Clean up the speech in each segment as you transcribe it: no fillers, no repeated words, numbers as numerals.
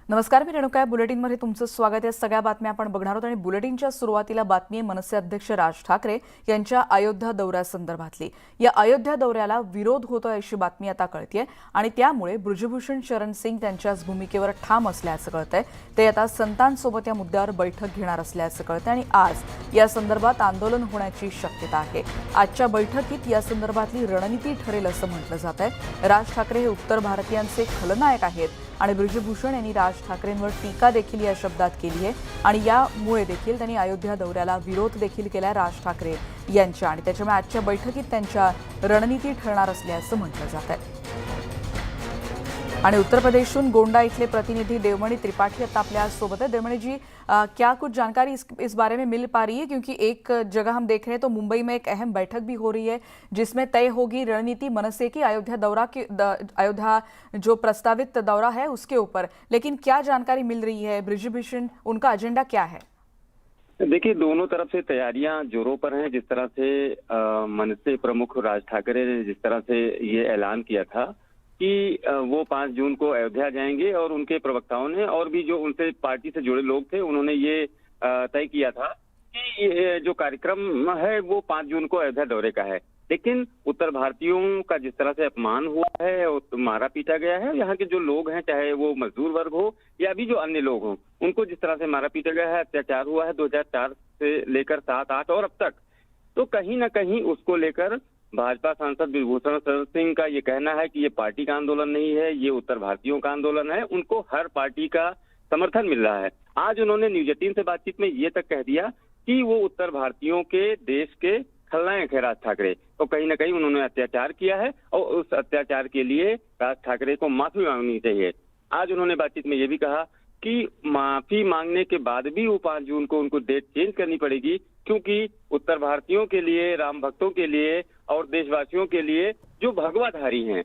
नमस्कार, मी रेणुका आहे. बुलेटिनमध्ये तुमचं स्वागत आहे. सगळ्या बातम्या आपण बघणार आहोत आणि बुलेटिनच्या सुरुवातीला बातमी आहे मनसे अध्यक्ष राज ठाकरे यांच्या अयोध्या दौऱ्यासंदर्भातली. या अयोध्या दौऱ्याला विरोध होतोय अशी बातमी आता कळतेय आणि त्यामुळे बृजभूषण शरण सिंग त्यांच्याच भूमिकेवर ठाम असल्याचं कळतंय. ते आता संतांसोबत या मुद्द्यावर बैठक घेणार असल्याचं कळतंय आणि आज या संदर्भात आंदोलन होण्याची शक्यता आहे. आजच्या बैठकीत या संदर्भातली रणनीती ठरेल असं म्हटलं जात आहे. राज ठाकरे हे उत्तर भारतीयांचे खलनायक आहेत आणि बृजभूषण यांनी राज ठाकरेंवर टीका देखील या शब्दात केली आहे आणि यामुळे देखील त्यांनी अयोध्या दौऱ्याला विरोध देखील केला राज ठाकरे यांच्या आणि त्याच्यामुळे आजच्या बैठकीत त्यांच्या रणनीती ठरणार असल्याचं म्हटलं जात आहे. आणि उत्तर प्रदेशहून गोंडा इथले प्रतिनिधि देवमणि त्रिपाठी आता आपल्या सोबत है. देवमणि जी, क्या कुछ जानकारी इस बारे में मिल पा रही है, क्योंकि एक जगह हम देख रहे हैं तो मुंबई में एक अहम बैठक भी हो रही है जिसमें तय होगी रणनीति मनसे की अयोध्या जो प्रस्तावित दौरा है उसके ऊपर, लेकिन क्या जानकारी मिल रही है? बृजभूषण उनका एजेंडा क्या है? देखिए, दोनों तरफ से तैयारियां जोरों पर हैं। जिस तरह से मनसे प्रमुख राज ठाकरे ने जिस तरह से ये ऐलान किया था कि वो 5 जून को अयोध्या जाएंगे और उनके प्रवक्ताओं ने और भी जो उनसे पार्टी से जुड़े लोग थे उन्होंने ये तय किया था कि ये जो कार्यक्रम है वो 5 जून को अयोध्या दौरे का है। लेकिन उत्तर भारतीयों का जिस तरह से अपमान हुआ है और मारा पीटा गया है, यहाँ के जो लोग हैं, चाहे वो मजदूर वर्ग हो या भी जो अन्य लोग हों, उनको जिस तरह से मारा पीटा गया है, अत्याचार हुआ है 2004 से लेकर 7, 8 और अब तक, तो कहीं ना कहीं उसको लेकर भाजपा सांसद बृजभूषण शरण सिंह का ये कहना है कि ये पार्टी का आंदोलन नहीं है, ये उत्तर भारतीयों का आंदोलन है। उनको हर पार्टी का समर्थन मिल रहा है। आज उन्होंने न्यूज 18 से बातचीत में ये तक कह दिया कि वो उत्तर भारतीयों के देश के खलनायक है राज ठाकरे। तो कहीं ना कहीं उन्होंने अत्याचार किया है और उस अत्याचार के लिए राज ठाकरे को माफी मांगनी चाहिए। आज उन्होंने बातचीत में ये भी कहा कि माफी मांगने के बाद भी वो 5 जून को उनको डेट चेंज करनी पड़ेगी, क्योंकि उत्तर भारतीयों के लिए, राम भक्तों के लिए और देशवासियों के लिए जो भगवाधारी हैं,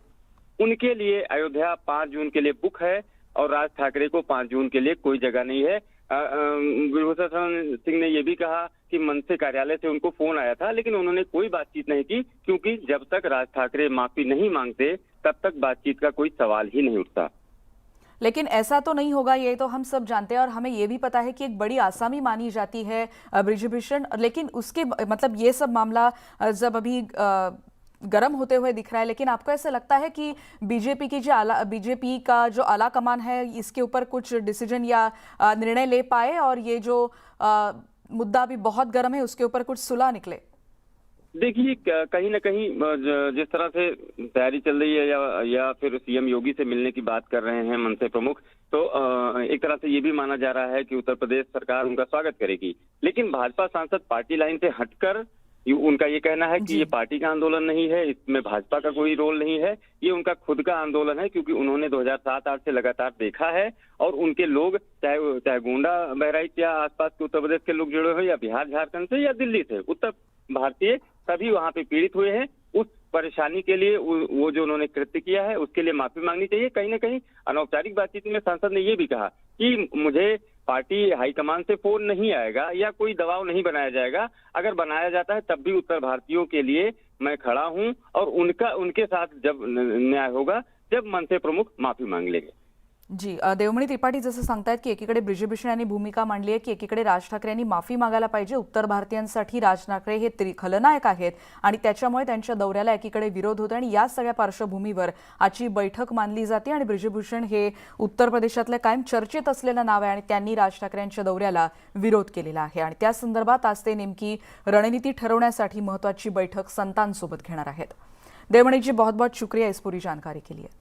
उनके लिए अयोध्या 5 जून के लिए बुक है और राज ठाकरे को 5 जून के लिए कोई जगह नहीं है। बृजभूषण शरण सिंह ने यह भी कहा कि मनसे कार्यालय से उनको फोन आया था, लेकिन उन्होंने कोई बातचीत नहीं की, क्योंकि जब तक राज ठाकरे माफी नहीं मांगते तब तक बातचीत का कोई सवाल ही नहीं उठता। लेकिन ऐसा तो नहीं होगा, ये तो हम सब जानते हैं और हमें ये भी पता है कि एक बड़ी आसामी मानी जाती है बृजभूषण, लेकिन उसके मतलब ये सब मामला जब अभी गर्म होते हुए दिख रहा है, लेकिन आपको ऐसा लगता है कि बीजेपी का जो आला कमान है इसके ऊपर कुछ डिसीजन या निर्णय ले पाए और ये जो मुद्दा अभी बहुत गर्म है उसके ऊपर कुछ सुलह निकले? देखिए, कहीं ना कहीं जिस तरह से तैयारी चल रही है या फिर सीएम योगी से मिलने की बात कर रहे हैं मनसे प्रमुख, तो एक तरह से ये भी माना जा रहा है कि उत्तर प्रदेश सरकार उनका स्वागत करेगी। लेकिन भाजपा सांसद पार्टी लाइन से हटकर उनका ये कहना है कि ये पार्टी का आंदोलन नहीं है, इसमें भाजपा का कोई रोल नहीं है, ये उनका खुद का आंदोलन है, क्योंकि उन्होंने 2007-8 से लगातार देखा है और उनके लोग चाहे गोंडा, बहराइच या आसपास के उत्तर प्रदेश के लोग जुड़े हुए या बिहार, झारखंड से या दिल्ली से, उत्तर भारतीय सभी वहां पे पीड़ित हुए हैं। उस परेशानी के लिए वो जो उन्होंने कृत्य किया है उसके लिए माफी मांगनी चाहिए। कहीं ना कहीं अनौपचारिक बातचीत में सांसद ने ये भी कहा कि मुझे पार्टी हाईकमान से फोन नहीं आएगा या कोई दबाव नहीं बनाया जाएगा, अगर बनाया जाता है तब भी उत्तर भारतीयों के लिए मैं खड़ा हूं और उनके साथ जब न्याय होगा, जब मनसे प्रमुख माफी मांग लेंगे। जी, देवमणि त्रिपाठी जसं सांगतायत की एकीकडे बृजभूषण यांनी भूमिका मांडली आहे की एकीकडे राज ठाकरे यांनी माफी मागायला पाहिजे. उत्तर भारतीयांसाठी राज ठाकरे हे खलनायक आहेत आणि त्याच्यामुळे त्यांच्या दौऱ्याला एकीकडे विरोध होतो आणि या सगळ्या पार्श्वभूमीवर आजची बैठक मानली जाते आणि बृजभूषण हे उत्तर प्रदेशातलं कायम चर्चेत असलेलं नाव आहे आणि त्यांनी राज ठाकरे यांच्या दौऱ्याला विरोध केलेला आहे आणि त्या संदर्भात आज ते नेमकी रणनीती ठरवण्यासाठी महत्त्वाची बैठक संतांसोबत घेणार आहेत. देवमणि जी, बहुत बहुत शुक्रिया इस पूरी जानकारी के लिए.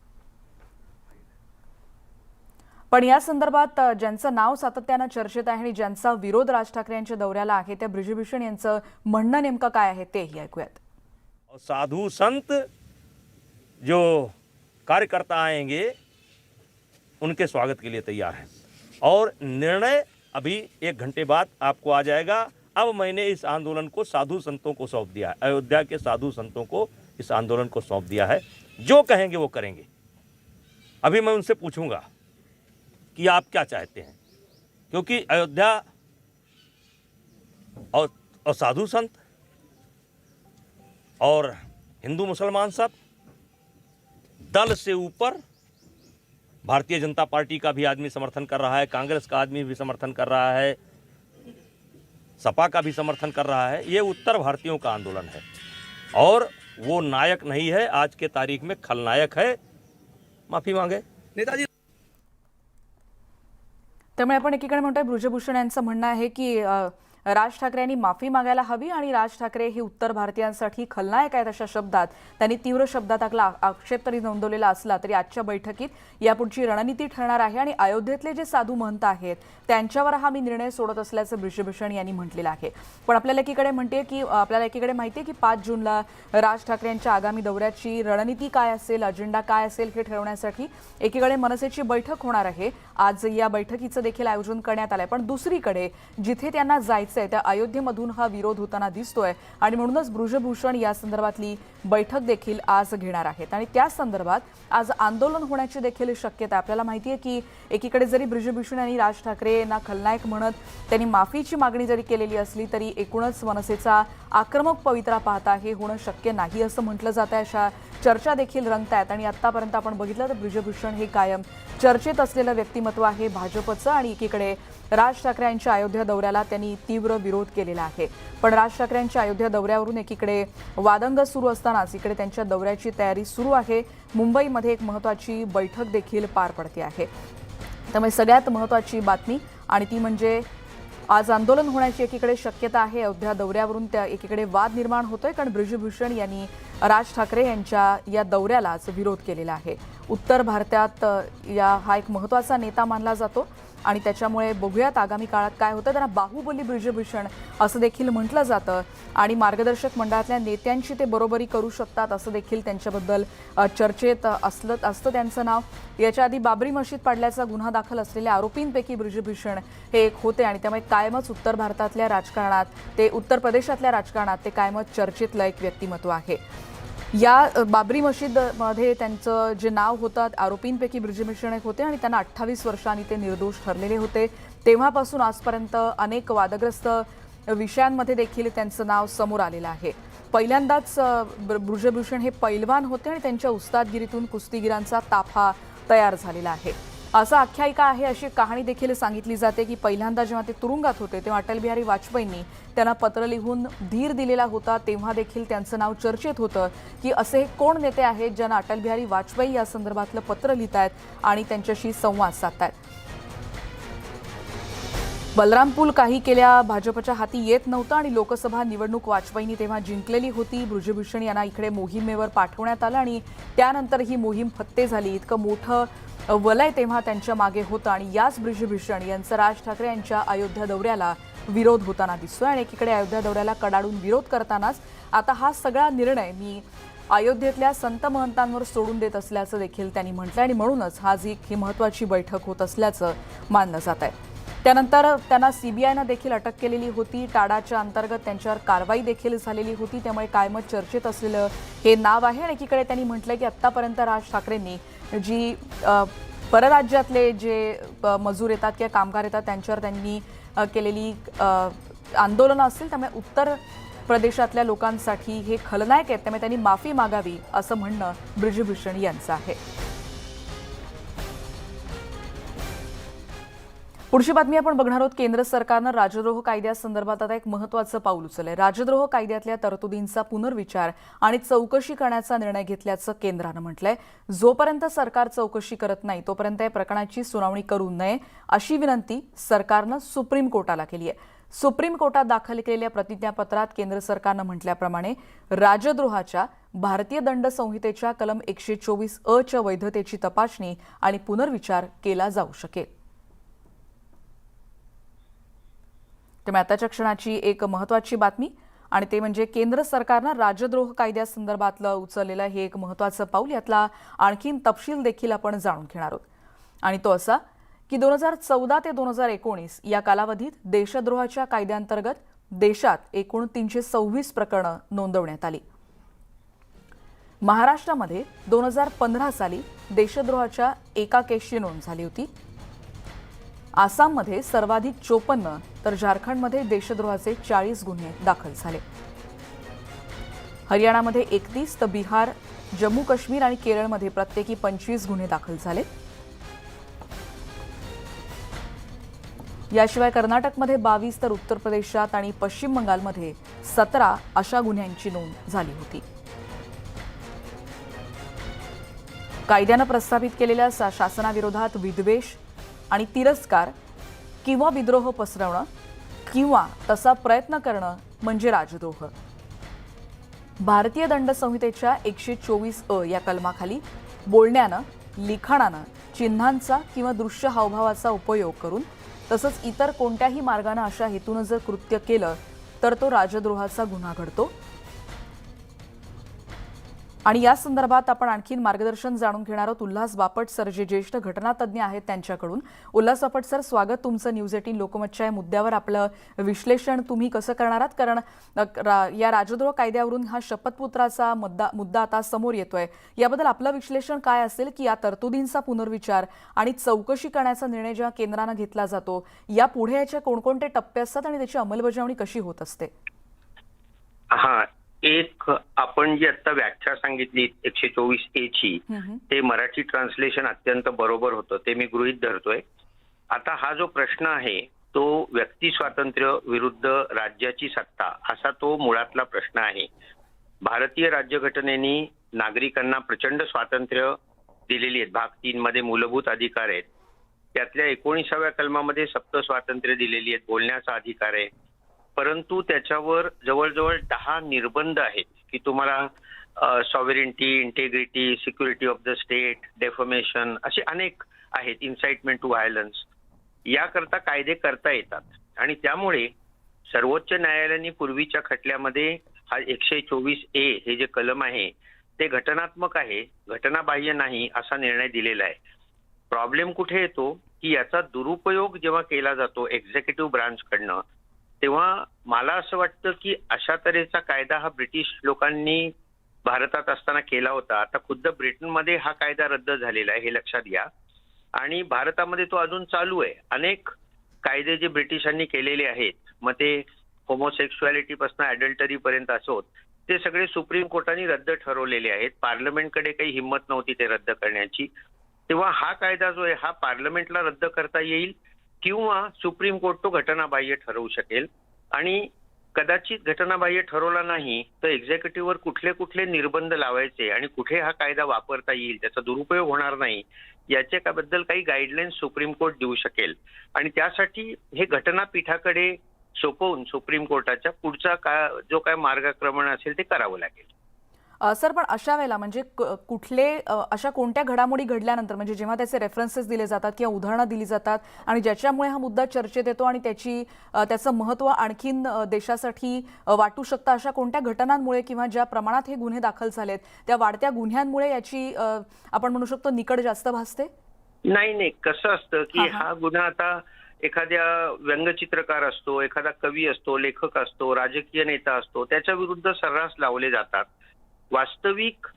पण या संदर्भात ज्यांचं नाव सातत्यानं चर्चेत आहे आणि ज्यांचा विरोध राज ठाकरे यांच्या दौऱ्याला आहे त्या बृजभूषण यांचं म्हणणं नेमकं काय आहे तेही ऐकूयात. साधु संत जो कार्यकर्ता आएंगे उनके स्वागत के लिए तैयार हैं और निर्णय अभी 1 घंटे बाद आपको आ जाएगा। अब मैंने इस आंदोलन को साधु संतों को सौंप दिया है, अयोध्या के साधु संतों को इस आंदोलन को सौंप दिया है। जो कहेंगे वो करेंगे। अभी मैं उनसे पूछूंगा कि आप क्या चाहते हैं, क्योंकि अयोध्या और साधु संत और हिंदू मुसलमान सब दल से ऊपर भारतीय जनता पार्टी का भी आदमी समर्थन कर रहा है, कांग्रेस का आदमी भी समर्थन कर रहा है, सपा का भी समर्थन कर रहा है। ये उत्तर भारतीयों का आंदोलन है और वो नायक नहीं है, आज के तारीख में खलनायक है। माफी मांगे नेताजी। त्यामुळे आपण एकीकडे म्हणतोय ब्रिजभूषण यांचं म्हणणं आहे की राज ठाकरे यांनी माफी मागायला हवी आणि राज ठाकरे हे उत्तर भारतीयांसाठी खलनायक आहेत अशा शब्दात त्यांनी तीव्र शब्दात आपला आक्षेप तरी नोंदवलेला असला तरी आजच्या बैठकीत यापुढची रणनीती ठरणार आहे आणि अयोध्येतले जे साधू महंत आहेत त्यांच्यावर हा मी निर्णय सोडत असल्याचं ब्रिजभूषण यांनी म्हटलेलं आहे। पण आपल्याला एकीकडे माहिती आहे की 5 जूनला राज ठाकरे यांच्या आगामी दौऱ्याची रणनीती काय असेल, अजेंडा काय असेल हे ठरवण्यासाठी एकीकडे मनसेची बैठक होणार आहे। आज या बैठकीचं देखील आयोजन करण्यात आलंय। पण दुसरीकडे जिथे त्यांना जायचंय त्या अयोध्येमधून हा विरोध होताना दिसतोय आणि म्हणूनच ब्रिजभूषण या संदर्भातली बैठक देखील आज घेणार आहेत आणि त्या संदर्भात आज आंदोलन होण्याची देखील शक्यता आहे। आपल्याला माहिती आहे की एकीकडे जरी ब्रिजभूषण यांनी राज ठाकरेंना खलनायक म्हणत त्यांनी माफीची मागणी जरी केलेली असली तरी एकूणच मनसेचा आक्रमक पवित्रा पाहता हे होणं शक्य नाही असं म्हटलं जात आहे। अशा चर्चा देखील रंगतायत आणि आतापर्यंत आपण बघितलं तर ब्रिजभूषण हे कायम चर्चेत असलेलं व्यक्तिमत्व आहे भाजपचं आणि एकीकडे राज ठाकरे यांच्या अयोध्या दौऱ्याला त्यांनी तीव्र विरोध केलेला आहे। पण राज ठाकरे यांच्या अयोध्या दौऱ्यावरून एकीकडे वादंग सुरू असतानाच इकडे त्यांच्या दौऱ्याची तयारी सुरू आहे। मुंबईमध्ये एक महत्त्वाची बैठक देखील पार पडते आहे। त्यामुळे सगळ्यात महत्त्वाची बातमी आणि ती म्हणजे आज आंदोलन होण्याची एकीकडे शक्यता आहे। अयोध्या दौऱ्यावरून त्या एकीकडे वाद निर्माण होतोय कारण ब्रिजभूषण यांनी राज ठाकरे यांच्या या दौऱ्यालाच विरोध केलेला आहे। उत्तर भारतात हा एक महत्त्वाचा नेता मानला जातो आणि त्याच्यामुळे बघूयात आगामी काळात काय होतं। त्यांना बाहुबली ब्रिजभूषण असं देखील म्हटलं जातं आणि मार्गदर्शक मंडळातल्या नेत्यांची ते बरोबरी करू शकतात असं देखील त्यांच्याबद्दल चर्चेत असतं त्यांचं नाव। याच्या आधी बाबरी मशीद पाडल्याचा गुन्हा दाखल असलेल्या आरोपींपैकी ब्रिजभूषण हे एक होते आणि त्यामुळे कायमच उत्तर भारतातल्या राजकारणात ते उत्तर प्रदेशातल्या राजकारणात ते कायमच चर्चेतलं एक व्यक्तिमत्व आहे। या बाबरी मशीदमध्ये त्यांचं जे नाव होतं आरोपींपैकी ब्रिजभूषण एक होते आणि त्यांना 28 वर्षांनी ते निर्दोष ठरलेले होते। तेव्हापासून आजपर्यंत अनेक वादग्रस्त विषयांमध्ये देखील त्यांचं नाव समोर आलेलं आहे। पहिल्यांदाच ब्रिजभूषण हे पैलवान होते आणि त्यांच्या उस्तादगिरीतून कुस्तीगिरांचा ताफा तयार झालेला आहे असं आख्यायिका आहे। अशी कहाणी देखील सांगितली जाते की पहिल्यांदा जेव्हा ते तुरुंगात होते तेव्हा अटल बिहारी वाजपेयींनी त्यांना पत्र लिहून धीर दिलेला होता। तेव्हा देखील त्यांचं नाव चर्चेत होतं की असे कोण नेते आहेत ज्यांना अटल बिहारी वाजपेयी या संदर्भातलं पत्र लिहितायत आणि त्यांच्याशी संवाद साधतायत। बलरामपूर काही केल्या भाजपच्या हाती येत नव्हतं आणि लोकसभा निवडणूक वाजपेयींनी तेव्हा जिंकलेली होती। ब्रिजभूषण यांना इकडे मोहिमेवर पाठवण्यात आलं आणि त्यानंतर ही मोहीम फत्ते झाली। इतकं मोठं वलय तेव्हा त्यांच्या मागे होतं आणि याच ब्रिजभूषण यांचा राज ठाकरे यांच्या अयोध्या दौऱ्याला विरोध होताना दिसतोय आणि एकीकडे अयोध्या दौऱ्याला कडाडून विरोध करतानाच आता हा सगळा निर्णय मी अयोध्येतल्या संत महंतांवर सोडून देत असल्याचं देखील त्यांनी म्हटलं आणि म्हणूनच आज ही महत्त्वाची बैठक होत असल्याचं मानलं जात आहे। त्यानंतर त्यांना सीबीआयनं देखील अटक केलेली होती। टाडाच्या अंतर्गत त्यांच्यावर कारवाई देखील झालेली होती। त्यामुळे कायमच चर्चेत असलेलं हे नाव आहे आणि एकीकडे त्यांनी म्हटलंय की आत्तापर्यंत राज ठाकरेंनी जी परराज्यातले जे मजूर येतात किंवा कामगार येतात त्यांच्यावर त्यांनी केलेली आंदोलनं असतील त्यामुळे उत्तर प्रदेशातल्या लोकांसाठी हे खलनायक आहेत त्यामुळे त्यांनी माफी मागावी असं म्हणणं ब्रिजभूषण यांचं आहे। पुढची बातमी आपण बघणार आहोत। केंद्र सरकारनं राजद्रोह कायद्यासंदर्भात आता एक महत्त्वाचं पाऊल उचललंय। राजद्रोह कायद्यातल्या तरतुदींचा पुनर्विचार आणि चौकशी करण्याचा निर्णय घेतल्याचं केंद्रानं म्हटलंय। जोपर्यंत सरकार चौकशी करत नाही तोपर्यंत या प्रकरणाची सुनावणी करू नये अशी विनंती सरकारनं सुप्रीम कोर्टाला केली आहे। सुप्रीम कोर्टात दाखल केलेल्या प्रतिज्ञापत्रात केंद्र सरकारनं म्हटल्याप्रमाणे राजद्रोहाच्या भारतीय दंड संहितेच्या कलम 124 च्या वैधतेची तपासणी आणि पुनर्विचार केला जाऊ शकेल। त्यामुळे आताच्या क्षणाची एक महत्त्वाची बातमी आणि ते म्हणजे केंद्र सरकारनं राजद्रोह कायद्यासंदर्भातलं उचललेलं हे एक महत्त्वाचं पाऊल। यातला आणखीन तपशील देखील आपण जाणून घेणार आहोत आणि तो असा की 2014 ते 2019 या कालावधीत देशद्रोहाच्या कायद्याअंतर्गत देशात एकूण 326 प्रकरणं नोंदवण्यात आली। महाराष्ट्रामध्ये 2015 साली देशद्रोहाच्या एका केसची नोंद झाली होती। आसाममध्ये सर्वाधिक 54 तर झारखंडमध्ये देशद्रोहाचे 40 गुन्हे दाखल झाले। हरियाणामध्ये 31 तर बिहार, जम्मू काश्मीर आणि केरळमध्ये प्रत्येकी 25 गुन्हे दाखल झाले। याशिवाय कर्नाटकमध्ये 22 तर उत्तर प्रदेशात आणि पश्चिम बंगालमध्ये 17 अशा गुन्ह्यांची नोंद झाली होती. कायद्यानं प्रस्थापित केलेल्या शासनाविरोधात विद्वेष आणि तिरस्कार किंवा विद्रोह पसरवणं किंवा तसा प्रयत्न करणं म्हणजे राजद्रोह. भारतीय दंड संहितेच्या 124 या कलमाखाली बोलण्यानं, लिखाणानं, चिन्हांचा किंवा दृश्य हावभावाचा उपयोग करून तसंच इतर कोणत्याही मार्गानं अशा हेतूनं जर कृत्य केलं तर तो राजद्रोहाचा गुन्हा घडतो. आणि या संदर्भात आपण आणखीन मार्गदर्शन जाणून घेणार आहोत उल्हास बापट सर, जे ज्येष्ठ घटनातज्ञ आहेत त्यांच्याकडून. उल्हास बापट सर, स्वागत तुमचं न्यूज 18 लोकमतच्या या मुद्द्यावर. आपलं विश्लेषण तुम्ही कसं करणार आहात, कारण या राजद्रोह कायद्यावरून हा शपथपत्राचा मुद्दा आता समोर येतोय. याबद्दल आपलं विश्लेषण काय असेल की या तरतुदींचा पुनर्विचार आणि चौकशी करण्याचा निर्णय जेव्हा केंद्रानं घेतला जातो, या पुढे याचे कोणकोणते टप्पे असतात आणि त्याची अंमलबजावणी कशी होत असते? हा, एक आपण जी आता व्याख्या सांगितली 124A ची, ते मराठी ट्रान्सलेशन अत्यंत बरोबर होतं, ते मी गृहीत धरतोय. आता हा जो प्रश्न आहे तो व्यक्ती स्वातंत्र्य विरुद्ध राज्याची सत्ता असा तो मुळातला प्रश्न आहे. भारतीय राज्यघटनेने नागरिकांना प्रचंड स्वातंत्र्य दिलेली आहेत. भाग 3 मध्ये मूलभूत अधिकार आहेत. त्यातल्या 19व्या कलमामध्ये सप्त स्वातंत्र्य दिलेली आहेत, बोलण्याचा अधिकार आहे. परंतु त्याच्यावर जवळजवळ 10 निर्बंध आहेत की तुम्हाला sovereignty, integrity, security of the state, defamation असे अनेक आहेत, इन्साइटमेंट टू व्हायलन्स. याकरता कायदे करता येतात आणि त्यामुळे सर्वोच्च न्यायालयाने पूर्वीच्या खटल्यामध्ये हा 124A हे जे कलम आहे ते घटनात्मक आहे, घटनाबाह्य नाही असा निर्णय दिलेला आहे. प्रॉब्लेम कुठे येतो की याचा दुरुपयोग जेव्हा केला जातो एक्झिक्युटिव्ह ब्रांचकडनं, तेव्हा मला असं वाटतं की अशा तऱ्हेचा कायदा हा ब्रिटिश लोकांनी भारतात असताना केला होता. आता खुद्द ब्रिटनमध्ये हा कायदा रद्द झालेला आहे, हे लक्षात घ्या. आणि भारतामध्ये तो अजून चालू आहे. अनेक कायदे जे ब्रिटिशांनी केलेले आहेत, मग ते होमोसेक्शुअलिटी पासून अडल्टरी पर्यंत असोत, ते सगळे सुप्रीम कोर्टाने रद्द ठरवलेले आहेत. पार्लमेंटकडे काही हिंमत नव्हती ते रद्द करण्याची. तेव्हा हा कायदा जो आहे हा पार्लमेंटला रद्द करता येईल किंवा सुप्रीम कोर्ट तो घटनाबाह्य ठरवू शकेल. आणि कदाचित घटनाबाह्य ठरवला नाही तर एक्झिक्युटिव्हवर कुठले कुठले निर्बंध लावायचे आणि कुठे हा कायदा वापरता येईल, त्याचा दुरुपयोग होणार नाही, याच्याबद्दल काही गाईडलाईन्स सुप्रीम कोर्ट देऊ शकेल. आणि त्यासाठी हे घटनापीठाकडे सोपवून सुप्रीम कोर्टाच्या पुढचा जो काय मार्गक्रमण असेल ते करावं लागेल. सर, पण अशा वेळेला म्हणजे अशा कोणत्या घडामोडी घडल्यानंतर, म्हणजे जेव्हा त्याचे रेफरन्सेस दिले जातात किंवा उदाहरणं दिली जातात आणि ज्याच्यामुळे हा मुद्दा चर्चेत येतो आणि त्याचं महत्त्व आणखीन देशासाठी वाटू शकतं, अशा कोणत्या घटनांमुळे किंवा ज्या प्रमाणात हे गुन्हे दाखल झालेत त्या वाढत्या गुन्ह्यांमुळे याची आपण म्हणू शकतो निकड जास्त भासते? नाही, कसं असतं की हा गुन्हा आता एखाद्या व्यंगचित्रकार असतो, एखादा कवी असतो, लेखक असतो, राजकीय नेता असतो, त्याच्या विरुद्ध सर्रास लावले जातात. वास्तविक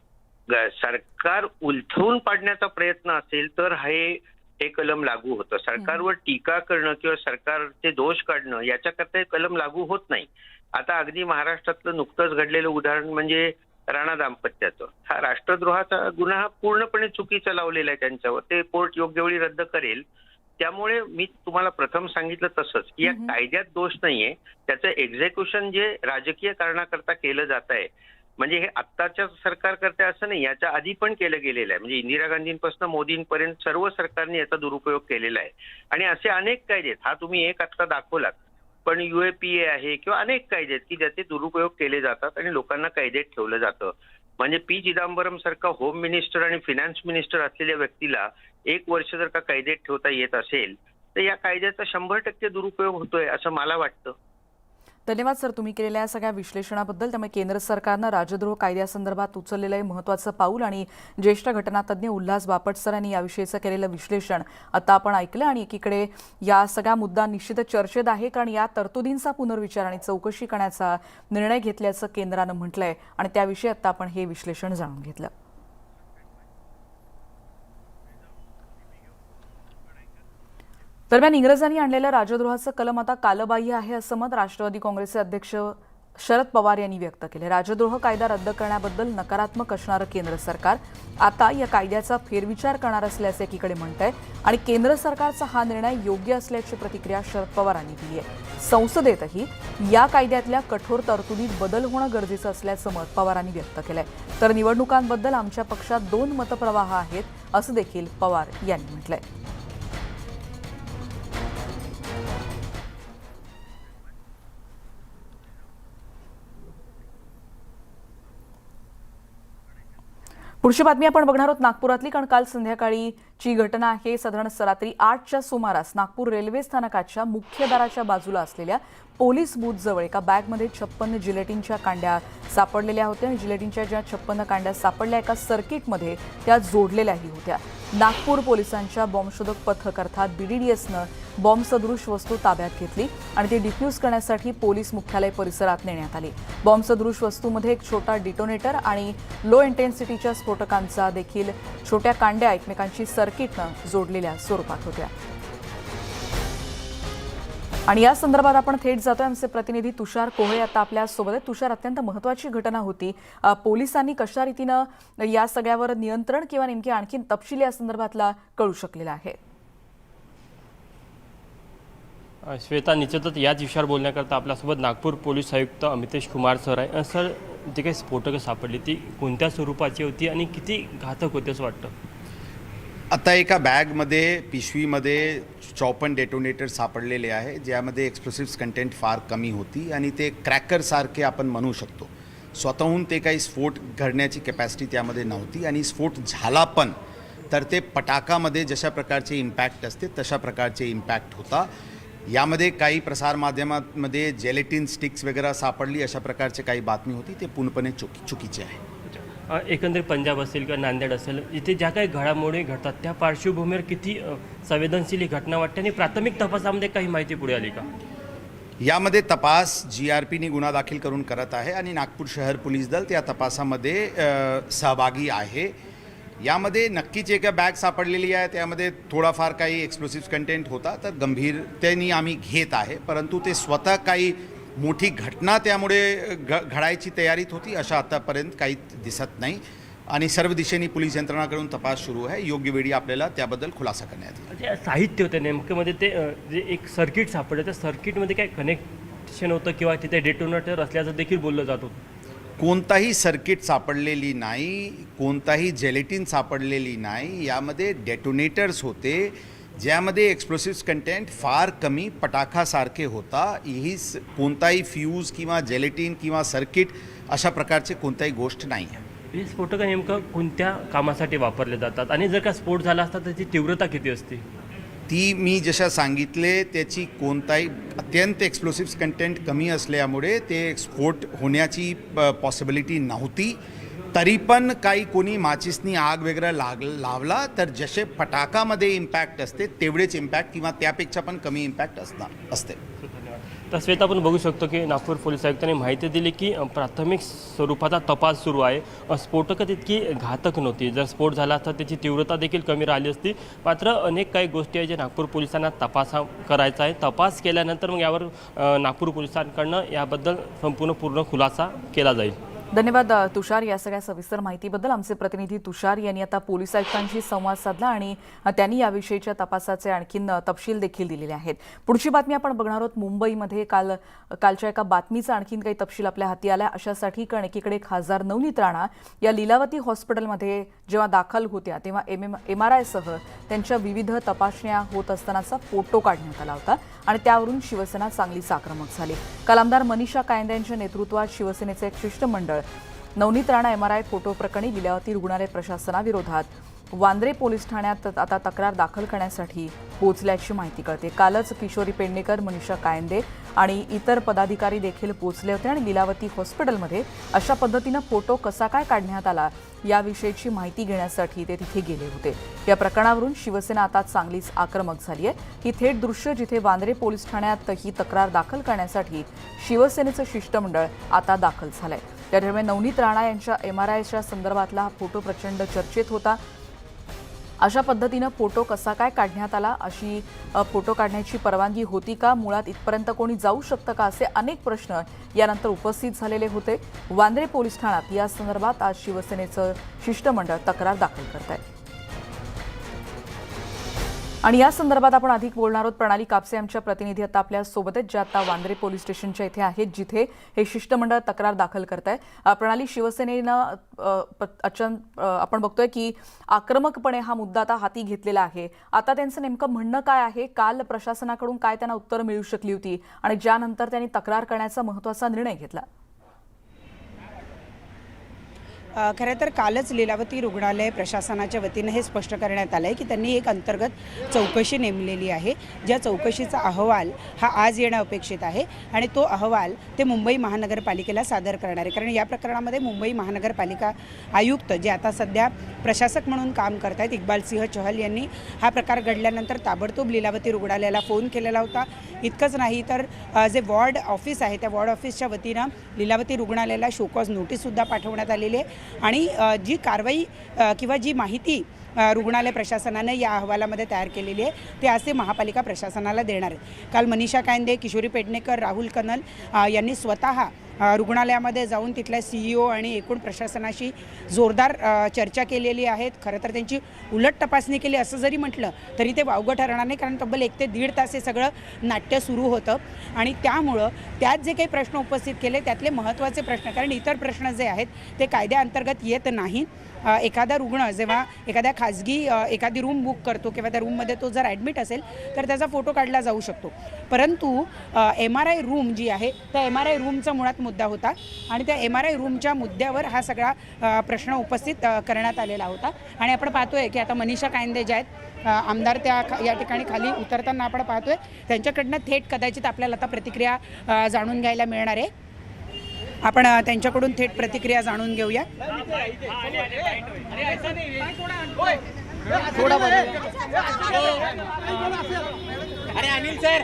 सरकार उलथवून पाडण्याचा प्रयत्न असेल तर हे कलम लागू होतं. सरकारवर टीका करणं किंवा सरकारचे दोष काढणं याच्याकरता हे कलम लागू होत नाही. आता अगदी महाराष्ट्रातलं नुकतंच घडलेलं उदाहरण म्हणजे राणा दाम्पत्याचं. हा राष्ट्रद्रोहाचा गुन्हा पूर्णपणे चुकीचा लावलेला आहे त्यांच्यावर. ते कोर्ट योग्य वेळी रद्द करेल. त्यामुळे मी तुम्हाला प्रथम सांगितलं तसंच की या कायद्यात दोष नाहीये, त्याचं एक्झिक्युशन जे राजकीय कारणाकरता केलं जात आहे, म्हणजे हे आत्ताच्या सरकार करते असं नाही, याच्या आधी पण केलं गेलेलं आहे. म्हणजे इंदिरा गांधींपासून मोदींपर्यंत सर्व सरकारने याचा दुरुपयोग केलेला आहे. आणि असे अनेक कायदे आहेत, हा तुम्ही एक आत्ता दाखवलात, पण UAPA आहे किंवा अनेक कायदे आहेत की ज्याचे दुरुपयोग केले जातात आणि लोकांना कैदेत ठेवलं जातं. म्हणजे P. चिदंबरम सारखा होम मिनिस्टर आणि फिनान्स मिनिस्टर असलेल्या व्यक्तीला 1 वर्ष जर का कैदेत ठेवता येत असेल तर या कायद्याचा 100% दुरुपयोग होतोय असं मला वाटतं. धन्यवाद सर, तुम्ही केलेल्या या सगळ्या विश्लेषणाबद्दल. त्यामुळे केंद्र सरकारनं राजद्रोह कायद्यासंदर्भात उचललेलं आहे महत्त्वाचं पाऊल आणि ज्येष्ठ घटनातज्ञ उल्हास बापट सर यांनी याविषयीचं केलेलं विश्लेषण आता आपण ऐकलं. आणि एकीकडे या सगळा मुद्दा निश्चितच चर्चेत आहे, कारण या तरतुदींचा पुनर्विचार आणि चौकशी करण्याचा निर्णय घेतल्याचं केंद्रानं म्हटलंय आणि त्याविषयी आता आपण हे विश्लेषण जाणून घेतलं. दरम्यान इंग्रजांनी आणलेलं राजद्रोहाचं कलम आता कालबाह्य आहे असं मत राष्ट्रवादी काँग्रेसचे अध्यक्ष शरद पवार यांनी व्यक्त केले. राजद्रोह कायदा रद्द करण्याबद्दल नकारात्मक असणारं केंद्र सरकार आता या कायद्याचा फेरविचार करणार असल्याचे एकीकडे म्हणत आहे आणि केंद्र सरकारचा हा निर्णय योग्य असल्याची प्रतिक्रिया शरद पवारांनी दिली आहे. संसदेतही या कायद्यातल्या कठोर तरतुदीत बदल होणं गरजेचं असल्याचं मत पवारांनी व्यक्त केलंय. तर निवडणुकांबद्दल आमच्या पक्षात 2 मतप्रवाह आहेत असं देखील पवार यांनी म्हटलंय. पुढची बातमी आपण बघणार आहोत नागपुरातली, कारण काल संध्याकाळीची घटना आहे. साधारण रात्री 8च्या सुमारास नागपूर रेल्वे स्थानकाच्या मुख्य दाराच्या बाजूला असलेल्या पोलीस बूथजवळ एका बॅगमध्ये 56 जिलेटिनच्या कांड्या सापडलेल्या होत्या आणि जिलेटिनच्या ज्या 56 कांड्या सापडल्या एका सर्किटमध्ये त्या जोडलेल्याही होत्या. नागपूर पोलिसांच्या बॉम्बशोधक पथक अर्थात BDDSनं बॉम्बसदृश वस्तू ताब्यात घेतली आणि ती डिफ्यूज करण्यासाठी पोलीस मुख्यालय परिसरात नेण्यात आली. बॉम्बसदृश वस्तूमध्ये एक छोटा डिटोनेटर आणि लो इंटेन्सिटीच्या स्फोटकांचा देखील छोट्या कांड्या एकमेकांशी सर्किटनं जोडलेल्या स्वरूपात होत्या. आणि या संदर्भात आपण थेट जातोय. आमचे प्रतिनिधी तुषार कोहळे आता आपल्या सोबत आहेत. तुषार, अत्यंत महत्त्वाची घटना होती. पोलिसांनी कशा रीतीनं या सगळ्यावर नियंत्रण किंवा नेमकी आणखी तपशील या संदर्भातला कळू शकलेला आहे? श्वेता, निश्चितच याच विषयावर बोलण्याकरता आपल्यासोबत नागपूर पोलीस आयुक्त अमितेश कुमार सर आहे. सर, जी काही स्फोटकं सापडली ती कोणत्या स्वरूपाची होती आणि किती घातक होते असं वाटतं? आता एका बॅगमध्ये पिशवीमध्ये 54 डेटोनेटर सापडलेले आहे, ज्यामध्ये एक्सप्लोसिव्स कंटेंट फार कमी होती आणि ते क्रॅकरसारखे आपण म्हणू शकतो. स्वतःहून ते काही स्फोट घडण्याची कॅपॅसिटी त्यामध्ये नव्हती आणि स्फोट झाला पण तर ते पटाकामध्ये जशा प्रकारचे इम्पॅक्ट असते तशा प्रकारचे इम्पॅक्ट होता. यामध्ये काही प्रसारमाध्यमांमध्ये जेलेटिन स्टिक्स वगैरे सापडली अशा प्रकारचे काही बातमी होती, ते पूर्णपणे चुकीचे आहे. एकंदरीत पंजाब असेल किंवा नांदेड असेल, इथे ज्या काही घडामोडी घडतात त्या पार्श्वभूमीवर किती संवेदनशील ही घटना वाटते आणि प्राथमिक तपासामध्ये काही माहिती पुढे आली का? यामध्ये तपास GRPने गुन्हा दाखल करून करत आहे आणि नागपूर शहर पोलीस दल त्या तपासामध्ये सहभागी आहे. यामध्ये नक्कीच एका बॅग सापडलेली आहे, त्यामध्ये थोडाफार काही एक्सप्लोसिव्ह कंटेंट होता, तर गंभीरतेने आम्ही घेत आहे. परंतु ते स्वतः काही मोठी घटना त्यामुळे घडायची तयारीत होती अशा आतापर्यंत काही दिसत नाही आणि सर्व दिशेने पोलीस यंत्रणाकडून तपास सुरू आहे. योग्य वेळी आपल्याला त्याबद्दल खुलासा करण्यात येईल. जे साहित्य होतं नेमकं मध्ये ते जे एक सर्किट सापडलं, त्या सर्किटमध्ये काय कनेक्शन होतं किंवा तिथे डेटोनेटर असल्याचं देखील बोललं जात होतं? कोणताही सर्किट सापडलेली नाही, कोणताही जेलेटिन सापडलेली नाही. यामध्ये डेटोनेटर्स होते ज्यामध्ये एक्सप्लोसिव्स कंटेंट फार कमी पटाखासारखे होता. ही कोणताही फ्यूज किंवा जेलेटिन किंवा सर्किट अशा प्रकारचे कोणताही गोष्ट नाही आहे. हे स्फोटकं नेमकं कोणत्या कामासाठी वापरले जातात आणि जर का स्फोट झाला असता त्याची तीव्रता किती असते? ती मी जशा सांगितले त्याची कोणताही अत्यंत एक्सप्लोसिव्स कंटेंट कमी असल्यामुळे ते स्फोट होण्याची पॉसिबिलिटी नव्हती. तरी पण काही कोणी माचिसनी आग वगैरे लावला तर जसे फटाकामध्ये इम्पॅक्ट असते तेवढेच इम्पॅक्ट किंवा त्यापेक्षा पण कमी इम्पॅक्ट असते. तर श्वेता, आपण बघू शकतो की नागपूर पोलीस आयुक्तांनी माहिती दिली की प्राथमिक स्वरूपाचा तपास सुरू आहे. स्फोटकं तितकी घातक नव्हती. जर स्फोट झाला असता त्याची तीव्रता देखील कमी राहिली असती. मात्र अनेक काही गोष्टी आहेत जे नागपूर पोलिसांना तपास करायचा आहे. तपास केल्यानंतर मग यावर नागपूर पोलिसांकडनं याबद्दल पूर्ण खुलासा केला जाईल. धन्यवाद तुषार, या सगळ्या सविस्तर माहितीबद्दल. आमचे प्रतिनिधी तुषार यांनी आता पोलीस आयुक्तांशी संवाद साधला आणि त्यांनी याविषयीच्या तपासाचे आणखीन तपशील देखील दिलेले आहेत. पुढची बातमी आपण बघणार आहोत. मुंबईमध्ये कालच्या एका बातमीचा आणखीन काही तपशील आपल्या हाती आला अशासाठी, कारण एकीकडे खासदार नवनीत राणा या लीलावती हॉस्पिटलमध्ये जेव्हा दाखल होत्या तेव्हा MRI सह त्यांच्या विविध तपासण्या होत असतानाचा फोटो काढण्यात आला होता आणि त्यावरून शिवसेना चांगलीच आक्रमक झाली. काल आमदार मनीषा कायंदे यांच्या नेतृत्वात शिवसेनेचे एक शिष्टमंडळ नवनीत राणा MRI फोटो प्रकरणी लीलावती रुग्णालय प्रशासनाविरोधात वांद्रे पोलीस ठाण्यात आता तक्रार दाखल करण्यासाठी पोहोचल्याची माहिती कळते. कालच किशोरी पेडणेकर, मनीषा कायंदे आणि इतर पदाधिकारी देखील पोहोचले होते आणि लीलावती हॉस्पिटलमध्ये अशा पद्धतीनं फोटो कसा काय काढण्यात आला याविषयीची माहिती घेण्यासाठी ते तिथे गेले होते. या प्रकरणावरून शिवसेना आता चांगलीच आक्रमक झाली आहे. ही थेट दृश्य जिथे वांद्रे पोलीस ठाण्यात ही तक्रार दाखल करण्यासाठी शिवसेनेचं शिष्टमंडळ आता दाखल झालंय. त्यादरम्यान नवनीत राणा यांच्या MRIच्या संदर्भातला हा फोटो प्रचंड चर्चेत होता अशा पद्धतीनं फोटो कसा काय काढण्यात आला, अशी फोटो काढण्याची परवानगी होती का, मुळात इथपर्यंत कोणी जाऊ शकतं का, असे अनेक प्रश्न यानंतर उपस्थित झालेले होते. वांद्रे पोलीस ठाण्यात या संदर्भात आज शिवसेनेचं शिष्टमंडळ तक्रार दाखल करत आहे. आणि या संदर्भात आपण अधिक बोलणार आहोत. प्रणाली कापसे आमच्या प्रतिनिधी आता आपल्या सोबत आहेत, जे आता वांद्रे पोलीस स्टेशनच्या इथे आहेत, जिथे हे शिष्टमंडळ तक्रार दाखल करत आहे. प्रणाली, शिवसेनेनं आपण बघतोय की आक्रमकपणे हा मुद्दा आता हाती घेतलेला आहे. आता त्यांचं नेमकं म्हणणं काय आहे, काल प्रशासनाकडून काय त्यांना उत्तर मिळू शकली होती आणि ज्यानंतर त्यांनी तक्रार करण्याचा महत्त्वाचा निर्णय घेतला? खरं तर कालच लीलावती रुग्णालय प्रशासनाच्या वतीनं हे स्पष्ट करण्यात आलं आहे की त्यांनी एक अंतर्गत चौकशी नेमलेली आहे, ज्या चौकशीचा अहवाल हा आज येणं अपेक्षित आहे आणि तो अहवाल ते मुंबई महानगरपालिकेला सादर करणार आहे. कारण या प्रकरणामध्ये मुंबई महानगरपालिका आयुक्त जे आता सध्या प्रशासक म्हणून काम करत आहेत, इक्बालसिंह चहल यांनी हा प्रकार घडल्यानंतर ताबडतोब लीलावती रुग्णालयाला फोन केलेला होता. इतकंच नाही तर जे वॉर्ड ऑफिस आहे त्या वॉर्ड ऑफिसच्या वतीनं लीलावती रुग्णालयाला शोकॉज नोटीससुद्धा पाठवण्यात आलेली आहे आणि जी कारवाई किंवा जी माहिती रुग्णालय प्रशासनाने या अहवालामध्ये तयार केलेली आहे ते असे महापालिका प्रशासनाला देणार आहेत. काल मनीषा कायंदे, किशोरी पेडणेकर, राहुल कनल यांनी स्वतः रुग्णालयामध्ये जाऊन तिथल्या CEO आणि एकूण प्रशासनाशी जोरदार चर्चा केलेली आहेत. खरं तर त्यांची उलट तपासणी केली असं जरी म्हटलं तरी ते वावगं ठरणार नाही, कारण तब्बल 1 ते 1.5 तास हे सगळं नाट्य सुरू होतं आणि त्यामुळं त्यात जे काही प्रश्न उपस्थित केले त्यातले महत्त्वाचे प्रश्न, कारण इतर प्रश्न जे आहेत ते कायद्याअंतर्गत येत नाही. एखादा रुग्ण जेव्हा एखाद्या खाजगी एखादी रूम बुक करतो किंवा त्या रूममध्ये तो जर ॲडमिट असेल तर त्याचा फोटो काढला जाऊ शकतो, परंतु MRI रूम जी आहे त्या MRI रूमचा मुळात मुद्दा होता आणि त्या MRI रूमच्या मुद्द्यावर हा सगळा प्रश्न उपस्थित करण्यात आलेला होता. आणि आपण पाहतोय की आता मनीषा कायंदे ज्या आहेत आमदार, त्या या ठिकाणी खाली उतरताना आपण पाहतोय त्यांच्याकडनं थेट कदाचित आपल्याला आता प्रतिक्रिया जाणून घ्यायला मिळणार आहे. आपण त्यांच्याकडून थेट प्रतिक्रिया जाणून घेऊया. अरे अनिल सर,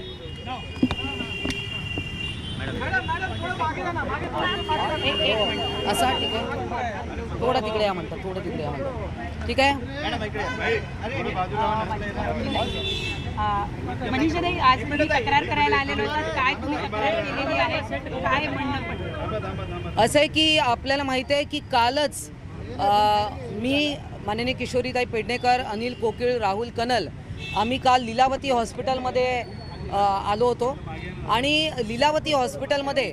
असा ठीक आहे, थोडं तिकडे या म्हणतात, थोडं तिकडे या म्हणतात, ठीक आहे. मनीषाताई, आज तुम्ही तक्रार करायला आलेलो होतात, काय तुम्ही तक्रार केलेली आहे, काय म्हणणं पडलं? असं आहे की आपल्याला माहिती आहे की कालच मी, माननीय किशोरीताई पेडणेकर, अनिल कोकिळ, राहुल कनल आम्ही काल लीलावती हॉस्पिटलमध्ये आलो होतो आणि लीलावती हॉस्पिटलमध्ये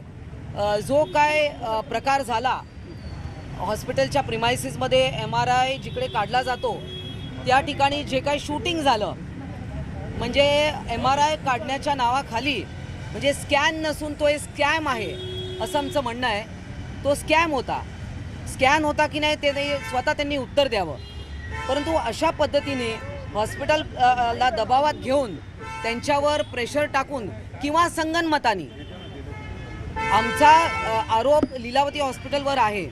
जो काय प्रकार झाला, हॉस्पिटलच्या प्रिमायसिसमध्ये MRI जिकडे काढला जातो त्या ठिकाणी जे काही शूटिंग झालं, म्हणजे MRI काढण्याच्या नावाखाली म्हणजे स्कॅन नसून तो एक स्कॅम आहे असं आमचं म्हणणं आहे. तो स्कॅम होता, स्कॅन होता की नाही ते स्वतः त्यांनी उत्तर द्यावं. परंतु अशा पद्धतीने हॉस्पिटलला दबावात घेऊन त्यांच्यावर प्रेशर टाकून किंवा संगनमतानी आमचा आरोप लीलावती हॉस्पिटलवर आहे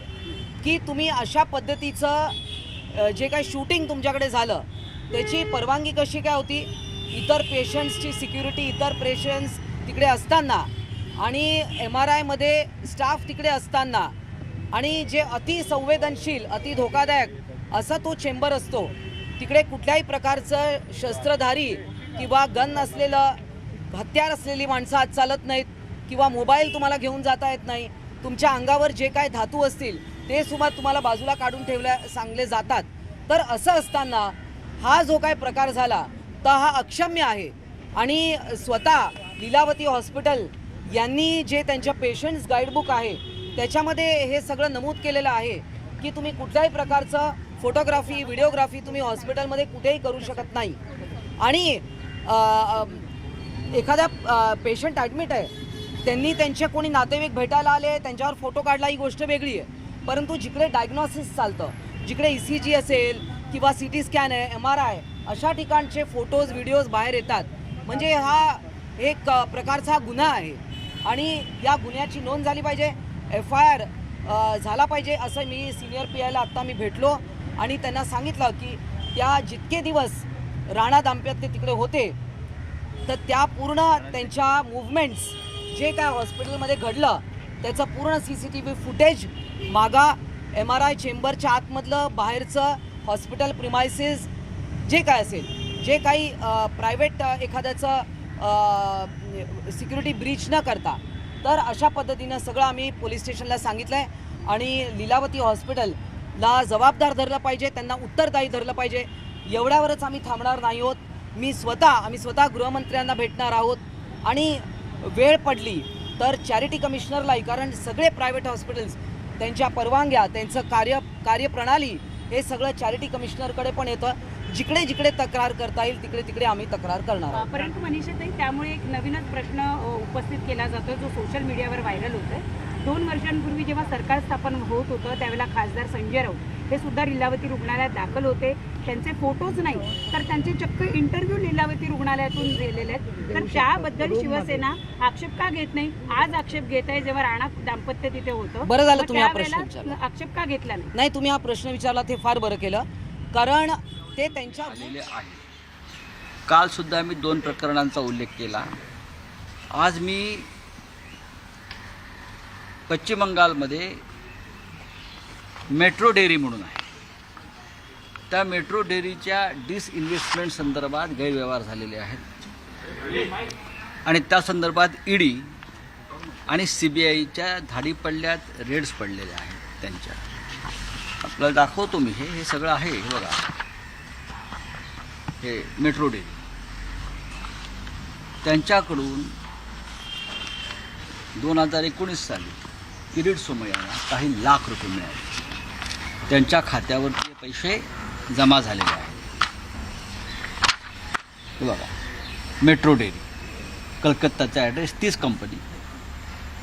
की तुम्ही अशा पद्धतीचं जे काही शूटिंग तुमच्याकडे झालं त्याची परवानगी कशी काय होती, इतर पेशंट्सची सिक्युरिटी, इतर पेशंट्स तिकडे असताना आणि MRIमध्ये स्टाफ तिकडे असताना आणि जे अतिसंवेदनशील, अति धोकादायक असा तो चेंबर असतो, तिकडे कुठल्याही प्रकारचं शस्त्रधारी किंवा गन असलेलं, हत्यार असलेली माणसं आज चालत नाहीत किंवा मोबाईल तुम्हाला घेऊन जाता येत नाही. तुमच्या अंगावर जे काय धातू असतील ते सुद्धा तुम्हाला बाजूला काढून सांगले जातात. तर असं असताना हा जो काय प्रकार झाला तर हा अक्षम्य आहे आणि स्वतः लीलावती हॉस्पिटल यांनी जे त्यांच्या पेशंट्स गाईडबुक आहे त्याच्यामध्ये हे सगळं नमूद केलेलं आहे की तुम्ही कुठल्याही प्रकारचं फोटोग्राफी, व्हिडिओग्राफी तुम्ही हॉस्पिटलमध्ये कुठेही करू शकत नाही. आणि एखाद्या पेशंट ॲडमिट आहे, त्यांनी त्यांचे कोणी नातेवाईक भेटायला आले, त्यांच्यावर फोटो काढला, ही गोष्ट वेगळी आहे. परंतु जिकडे डायग्नॉसिस चालतं, जिकडे ECG असेल किंवा CT स्कॅन आहे, MRI, अशा ठिकाणचे फोटोज, व्हिडिओज बाहेर येतात, म्हणजे हा एक प्रकारचा गुन्हा आहे आणि या गुन्ह्याची नोंद झाली पाहिजे, FIR झाला पाहिजे असं मी सिनियर PIला आत्ता मी भेटलो आणि त्यांना सांगितलं की त्या जितके दिवस राणा दाम्पत्य तिकडे होते तर त्या पूर्ण त्यांच्या मूव्हमेंट्स जे काय हॉस्पिटलमध्ये घडलं त्याचं पूर्ण CCTV फुटेज मागा, MRI चेंबरच्या आतमधलं, बाहेरचं, हॉस्पिटल प्रिमायसिस, जे काय असेल, जे काही प्रायव्हेट एखाद्याचं सिक्युरिटी ब्रीच न करता, तर अशा पद्धतीनं सगळं आम्ही पोलीस स्टेशनला सांगितलं आहे. आणि लीलावती हॉस्पिटलला जबाबदार धरलं पाहिजे, त्यांना उत्तरदायी धरलं पाहिजे. एवढ्यावरच आम्ही थांबणार नाही आहोत. आम्ही स्वतः गृहमंत्र्यांना भेटणार आहोत आणि वेळ पडली तर चॅरिटी कमिशनरलाही, कारण सगळे प्रायव्हेट हॉस्पिटल्स त्यांच्या परवानग्या, त्यांचं कार्यप्रणाली हे सगळं चॅरिटी कमिशनरकडे पण येतं. जिकडे जिकडे तक्रार करता येईल तिकडे तिकडे आम्ही तक्रार करणार आहोत. परंतु मनीषाताई, त्यामुळे एक नवीनच प्रश्न उपस्थित केला जातो जो सोशल मीडियावर व्हायरल होतोय. 2 वर्षांपूर्वी जेव्हा सरकार स्थापन होत होतं त्यावेळेला खासदार संजय राऊत हे सुद्धा लीलावती रुग्णालयात दाखल होते. त्यांचे फोटोज नाही तर त्यांचे चक्क इंटरव्ह्यू लीलावती रुग्णालयातून दिलेले आहेत. तर त्याबद्दल शिवसेना आक्षेप का घेत नाही? आज आक्षेप घेत आहे जेव्हा राणा दाम्पत्य तिथे होतं. बरं झालं तुम्ही हा प्रश्न विचारला. आक्षेप का घेतला नाही? नाही, तुम्ही हा प्रश्न विचारला ते फार बरं केलं, कारण ते त्यांच्या आलेले आहे. काल सुद्धा मी 2 प्रकरणांचा उल्लेख केला. आज मी पश्चिम बंगालमध्ये मेट्रो डेअरी म्हणून आहे, त्या मेट्रो डेअरीच्या डिसइन्व्हेस्टमेंट संदर्भात गैरव्यवहार झालेले आहेत आणि त्या संदर्भात ईडी आणि CBIच्या धाडी पडल्यात, रेड्स पडलेल्या आहेत त्यांच्या. आपल्याला दाखवतो मी, हे सगळं आहे. हे बघा, हे मेट्रो डेअरी, त्यांच्याकडून 2019 साली किरीट सोमय्यांना काही लाख रुपये मिळाले. त्यांच्या खात्यावरती हे पैसे जमा झालेले आहेत. हे बघा, मेट्रो डेअरी, कलकत्ताचा ॲड्रेस, 30 कंपनी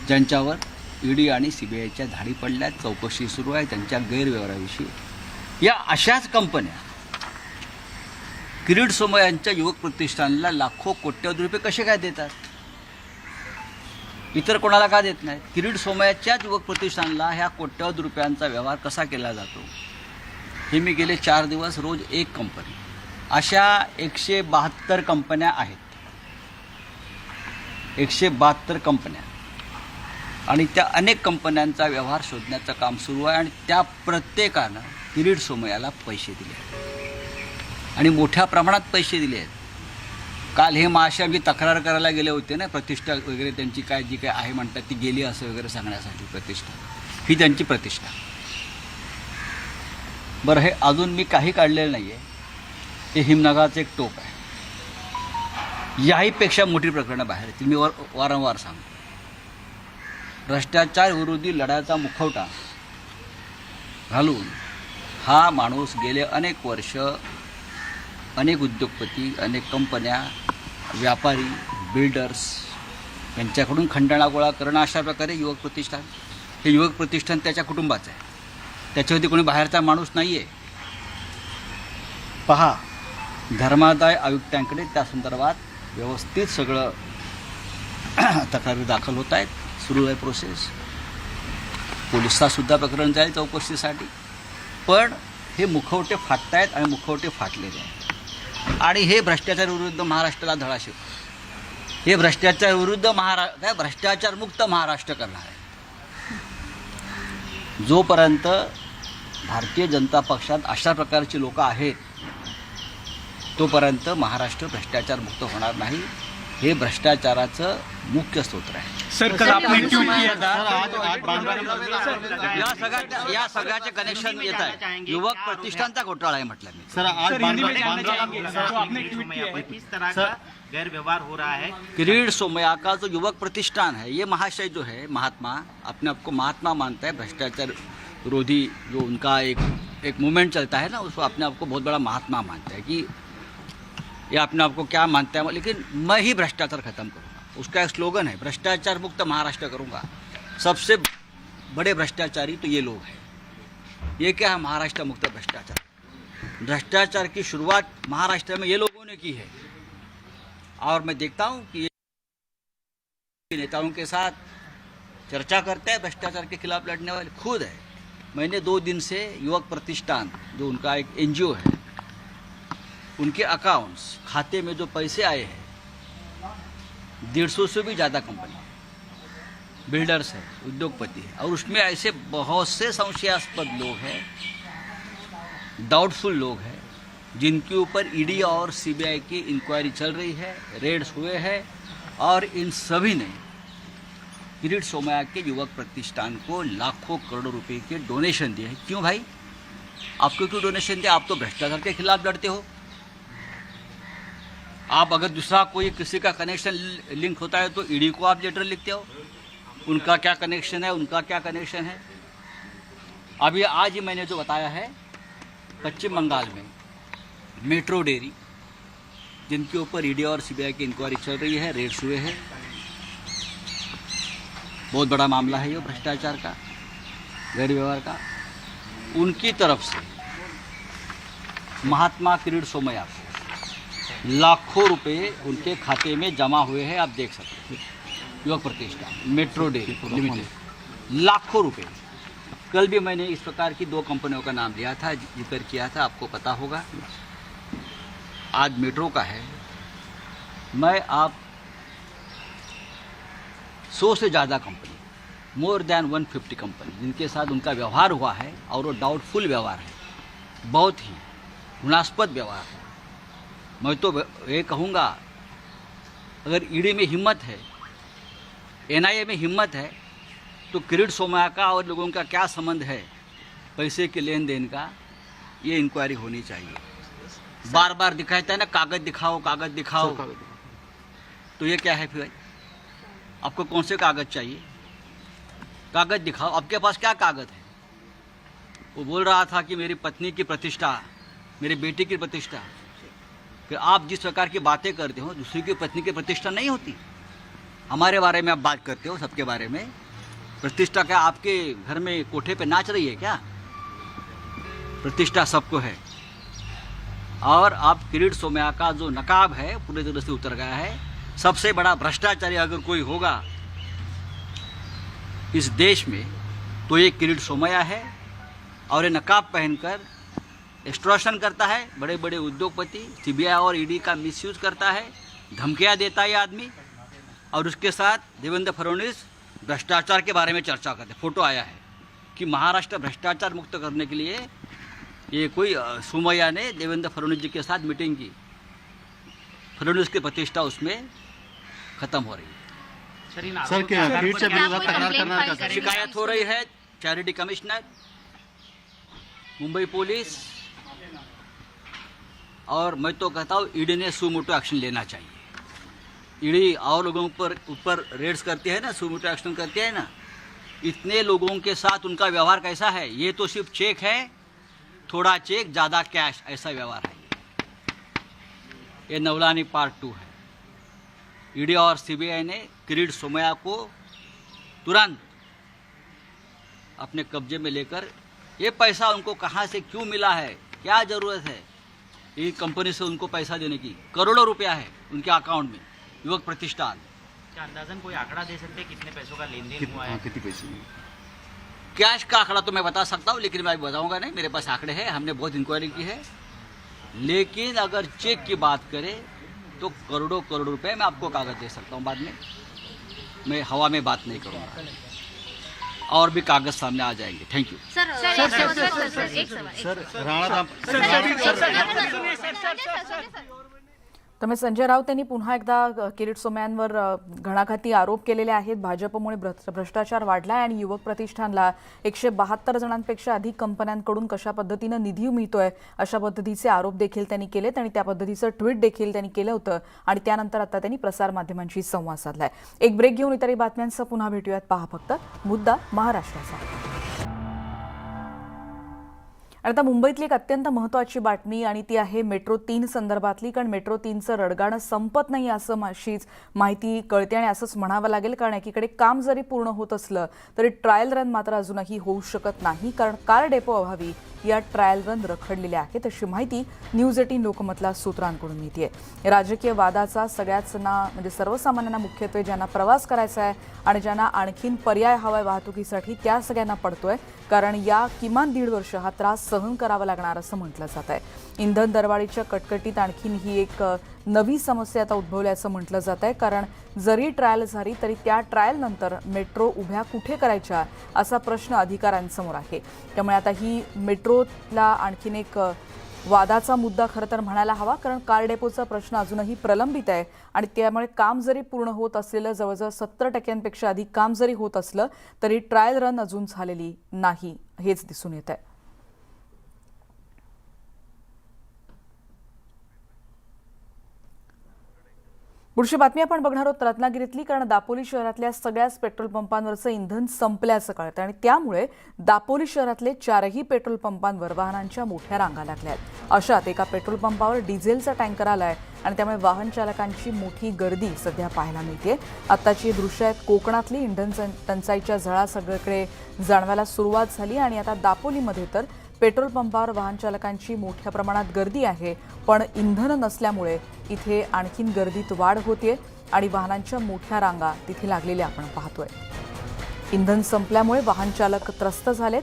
ज्यांच्यावर ईडी आणि CBIच्या धाडी पडल्यात, चौकशी सुरू आहे त्यांच्या गैरव्यवहाराविषयी. या अशाच कंपन्या किरीट सोमय्यांच्या युवक प्रतिष्ठानला लाखो कोट्यवधी रुपये कसे काय देतात? इतर कोणाला का देत नाहीत? किरीट सोमय्याच्याच युवक प्रतिष्ठानला ह्या कोट्यवधी रुपयांचा व्यवहार कसा केला जातो हे मी गेले 4 दिवस रोज एक कंपनी, अशा 172 कंपन्या आहेत. 172 कंपन्या आणि त्या अनेक कंपन्यांचा व्यवहार शोधण्याचं काम सुरू आहे आणि त्या प्रत्येकानं किरीट सोमय्याला पैसे दिले आहेत आणि मोठ्या प्रमाणात पैसे दिले आहेत. काल हे महाशय आम्ही तक्रार करायला गेले होते ना, प्रतिष्ठा वगैरे त्यांची काय जी काय आहे म्हणतात ती गेली असं वगैरे सांगण्यासाठी. प्रतिष्ठा ही त्यांची प्रतिष्ठा. बरं, हे अजून मी काही काढलेलं नाही आहे. हे हिमनगाचं एक टोक आहे. याहीपेक्षा मोठी प्रकरणं बाहेर येतील. मी वारंवार सांगतो, भ्रष्टाचार विरोधी लढ्याचा मुखवटा घालून हा माणूस गेले अनेक वर्ष अनेक उद्योगपती, अनेक कंपन्या, व्यापारी, बिल्डर्स यांच्याकडून खंडणा गोळा करणं, अशा प्रकारे युवक प्रतिष्ठान, हे युवक प्रतिष्ठान त्याच्या कुटुंबाचं आहे, त्याच्यावरती कोणी बाहेरचा माणूस नाही आहे. पहा, धर्मादाय आयुक्तांकडे त्या संदर्भात व्यवस्थित सगळं तक्रारी दाखल होत आहेत, सुरू आहे प्रोसेस. पोलिसातसुद्धा प्रकरण जाईल चौकशीसाठी. पण हे मुखवटे फाटतायत आणि मुखवटे फाटलेले आहेत आणि हे भ्रष्टाचार विरुद्ध महाराष्ट्राला धडा शिकवतो. हे भ्रष्टाचार विरुद्ध भ्रष्टाचारमुक्त महाराष्ट्र करणार आहे. जोपर्यंत भारतीय जनता पक्षात अशा प्रकारची लोक आहेत तोपर्यंत महाराष्ट्र भ्रष्टाचारमुक्त होणार नाही. हे भ्रष्टाचाराचं मुख्य स्रोत आहे. सर, कल आपने ट्वीट किया था, या सगळ्याचे कनेक्शन येत आहे. युवक प्रतिष्ठानचा घोटाळा आहे म्हटलं मी. सर आज आपने ट्वीट किया है, किस तरह का गैरव्यवहार हो रहा है? किरीट सोमय्या का जो युवक प्रतिष्ठान है, ये महाशय जो है महात्मा, अपने आप को महात्मा मानता है. भ्रष्टाचार विरोधी जो उनका एक मूवमेंट चलता है ना, उसको अपने आप को बहुत बड़ा महात्मा मानता है कि ये अपने आप को क्या मानता है, लेकिन मैं ही भ्रष्टाचार खत्म करूँगा. उसका एक स्लोगन है, भ्रष्टाचार मुक्त महाराष्ट्र करूँगा. सबसे बड़े भ्रष्टाचारी तो ये लोग हैं. ये क्या है? महाराष्ट्र मुक्त भ्रष्टाचार. भ्रष्टाचार की शुरुआत महाराष्ट्र में ये लोगों ने की है और मैं देखता हूँ कि ये नेताओं के साथ चर्चा करते हैं भ्रष्टाचार के खिलाफ लड़ने वाले खुद है. मैंने 2 दिन से युवक प्रतिष्ठान जो उनका एक NGO है, उनके अकाउंट्स, खाते में जो पैसे आए हैं, 150 से भी ज़्यादा कंपनी, बिल्डर्स है, उद्योगपति है, और उसमें ऐसे बहुत से संशयास्पद लोग हैं, डाउटफुल लोग हैं, जिनके ऊपर ईडी और सीबीआई की इंक्वायरी चल रही है, रेड्स हुए हैं और इन सभी ने किरीट सोमैया के युवक प्रतिष्ठान को लाखों करोड़ों रुपए के डोनेशन दिए हैं। क्यों भाई, आपको क्यों डोनेशन दिया? आप तो भ्रष्टाचार के खिलाफ लड़ते हो। आप अगर दूसरा कोई किसी का कनेक्शन लिंक होता है तो ईडी को आप लेटर लिखते हो, उनका क्या कनेक्शन है, उनका क्या कनेक्शन है। अभी आज ही मैंने जो बताया है, पश्चिम बंगाल में मेट्रो डेयरी, जिनके ऊपर ईडी और सीबीआई की इंक्वायरी चल रही है, रेड्स हुए हैं। बहुत बड़ा मामला है ये भ्रष्टाचार का, गैर व्यवहार का। उनकी तरफ से महात्मा किरीट सोमैया को लाखों रुपए उनके खाते में जमा हुए हैं। आप देख सकते हैं, युवक प्रतिष्ठान मेट्रो डेयरी लिमिटेड, लाखों रुपए। कल भी मैंने इस प्रकार की 2 कंपनियों का नाम लिया था, जिक्र किया था, आपको पता होगा। आज मेट्रो का है। मैं आप 100 से ज़्यादा कंपनी, मोर देन 150 कंपनी जिनके साथ उनका व्यवहार हुआ है और वो डाउटफुल व्यवहार है, बहुत ही घृणास्पद व्यवहार है। मैं तो ये कहूँगा, अगर ईडी में हिम्मत है, एनआईए में हिम्मत है, तो किरीट सोमैया का और लोगों का क्या संबंध है पैसे के लेन देन का, ये इंक्वायरी होनी चाहिए। बार बार दिखाता है ना, कागज दिखाओ, कागज दिखाओ। तो ये क्या है फिर? आपको कौन से कागज चाहिए? कागज दिखाओ। आपके पास क्या कागज है? वो बोल रहा था कि मेरी पत्नी की प्रतिष्ठा, मेरी बेटी की प्रतिष्ठा। कि आप जिस प्रकार की बातें करते हो, दूसरी की पत्नी की प्रतिष्ठा नहीं होती। हमारे बारे में आप बात करते हो, सबके बारे में। प्रतिष्ठा क्या आपके घर में कोठे पे नाच रही है क्या? प्रतिष्ठा सबको है। और आप किरीट सोमैया का जो नकाब है पूरी तरह से उतर गया है। सबसे बड़ा भ्रष्टाचारी अगर कोई होगा इस देश में तो ये किरीट सोमैया है। और ये नकाब पहनकर एक्सटॉर्शन करता है, बड़े बड़े उद्योगपति, सीबीआई और ईडी का मिसयूज करता है, धमकियां देता है ये आदमी। और उसके साथ देवेंद्र फडणवीस भ्रष्टाचार के बारे में चर्चा करते। फोटो आया है कि महाराष्ट्र भ्रष्टाचार मुक्त करने के लिए ये कोई सोमैया ने देवेंद्र फडणवीस जी के साथ मीटिंग की। फडणवीस की प्रतिष्ठा उसमें खत्म हो रही है। सर क्या किरीटच्या विरोधात तक्रार करणार का? शिकायत हो रही है चैरिटी कमिश्नर, मुंबई पुलिस, और मैं तो कहता हूँ ईडी ने सुमोटो एक्शन लेना चाहिए। ईडी और लोगों पर ऊपर रेड्स करती है ना, सुमोटो एक्शन करती है ना। इतने लोगों के साथ उनका व्यवहार कैसा है? ये तो सिर्फ चेक है, थोड़ा चेक ज़्यादा कैश, ऐसा व्यवहार है। ये नवलानी पार्ट 2 है। ईडी और सीबीआई ने किरीट सोमैया को तुरंत अपने कब्जे में लेकर, ये पैसा उनको कहाँ से क्यों मिला है, क्या ज़रूरत है ये कंपनी से उनको पैसा देने की? करोड़ों रुपया है उनके अकाउंट में। युवक प्रतिष्ठान, क्या अंदाजन कोई आंकड़ा दे सकते हैं कितने पैसों का लेन देन हुआ है? किती पैसे? कैश का आंकड़ा तो मैं बता सकता हूँ, लेकिन मैं बताऊंगा नहीं। मेरे पास आंकड़े हैं, हमने बहुत इंक्वायरी की है। लेकिन अगर चेक की बात करें तो करोड़ों करोड़ रुपए मैं आपको कागज दे सकता हूँ। बाद में मैं हवा में बात नहीं करूँगा, और भी कागज सामने आ जाएंगे। Thank you. त्यामुळे संजय राऊत यांनी पुन्हा एकदा किरीट सोमय्यांवर घणाघाती आरोप केलेले आहेत। भाजपमुळे भ्रष्टाचार वाढलाय आणि युवक प्रतिष्ठानला 172 जणांपेक्षा अधिक कंपन्यांकडून कशा पद्धतीने निधी मिळतोय अशा पद्धतीचे आरोप देखील त्यांनी केलेत आणि त्या पद्धतीचं ट्विट देखील त्यांनी केलं होतं आणि त्यानंतर आता त्यांनी प्रसार माध्यमांशी संवाद साधलाय। एक ब्रेक घेऊन इतर बातम्यांसह पुन्हा भेटूयात। पहा फक्त मुद्दा महाराष्ट्राचा। आता मुंबईतली एक अत्यंत महत्त्वाची बातमी आणि ती आहे मेट्रो 3 संदर्भातली। कारण मेट्रो 3चं रडगाणं संपत नाही असं अशीच माहिती कळते आणि असंच म्हणावं लागेल। कारण एकीकडे काम जरी पूर्ण होत असलं तरी ट्रायल रन मात्र अजूनही होऊ शकत नाही, कारण कार डेपो अभावी या ट्रायल रन रखडलेल्या आहेत अशी माहिती न्यूज 18 लोकमतला सूत्रांकडून मिळते। राजकीय वादाचा सगळ्यांना म्हणजे सर्वसामान्यांना मुख्यत्वे ज्यांना प्रवास करायचा आहे आणि ज्यांना आणखीन पर्याय हवाय वाहतुकीसाठी त्या सगळ्यांना पडतोय, कारण या किमान 1.5 वर्ष हा त्रास सहन करावा लागणार असं म्हटलं जात आहे। इंधन दरवाढीच्या कटकटीत आणखीन ही एक नवी समस्या आता उद्भवल्याचं म्हटलं जात आहे। कारण जरी ट्रायल झाली तरी त्या ट्रायल नंतर मेट्रो उभ्या कुठे करायच्या असा प्रश्न अधिकाऱ्यांसमोर आहे। त्यामुळे आता ही मेट्रोला आणखीन एक वादाचा मुद्दा खरं तर म्हणायला हवा, कारण कार डेपोचा प्रश्न अजूनही प्रलंबित आहे आणि त्यामुळे काम जरी पूर्ण होत असलेलं जवळजवळ 70% अधिक काम जरी होत असलं तरी ट्रायल रन अजून झालेली नाही हेच दिसून येत आहे. पुढची बातमी आपण बघणार आहोत रत्नागिरीतली, कारण दापोली शहरातल्या सगळ्याच पेट्रोल पंपांवरचं इंधन संपल्याचं कळतं आणि त्यामुळे दापोली शहरातले 4ही पेट्रोल पंपांवर वाहनांच्या मोठ्या रांगा लागल्या आहेत. अशात एका पेट्रोल पंपावर डिझेलचा टँकर आलाय आणि त्यामुळे वाहन चालकांची मोठी गर्दी सध्या पाहायला मिळते. आत्ताची दृश्य आहेत कोकणातली. इंधन टंचाईच्या झळा सगळीकडे जाणवायला सुरुवात झाली आणि आता दापोलीमध्ये तर पेट्रोल पंपावर वाहन चालकांची मोठ्या प्रमाणात गर्दी आहे, पण इंधन नसल्यामुळे इथे आणखीन गर्दीत वाढ होते आणि वाहनांच्या मोठ्या रांगा तिथे लागलेल्या आपण पाहतोय. इंधन संपल्यामुळे वाहन चालक त्रस्त झालेत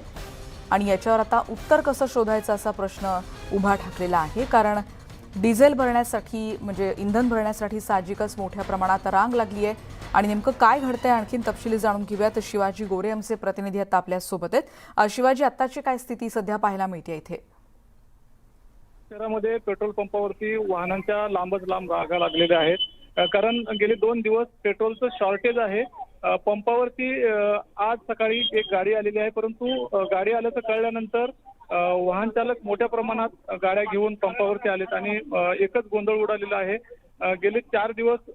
आणि याच्यावर आता उत्तर कसं शोधायचं असा प्रश्न उभा ठाकलेला आहे, कारण डिझेल भरण्यासाठी म्हणजे इंधन भरण्यासाठी साहजिकच मोठ्या प्रमाणात रांग लागली आहे. आणि नेमकं काय घडतंय आणखीन तपशिली जाणून घेऊयात. शिवाजी गोरे आमचे प्रतिनिधी आता आपल्यासोबत आहेत. शिवाजी, आत्ताची काय स्थिती सध्या पाहायला मिळते इथे? शहरामध्ये पेट्रोल पंपावरती वाहनांच्या लांबच लांब रांगा लागलेल्या आहेत, कारण गेले 2 दिवस पेट्रोलचं शॉर्टेज आहे. पंपावरती आज सकाळी एक गाडी आलेली आहे, परंतु गाडी आल्याचं कळल्यानंतर वाहन चालक मोठ्या प्रमाणात गाड्या घेऊन पंपावरती आलेत आणि एकच गोंधळ उडालेला आहे. गेले 4 दिवस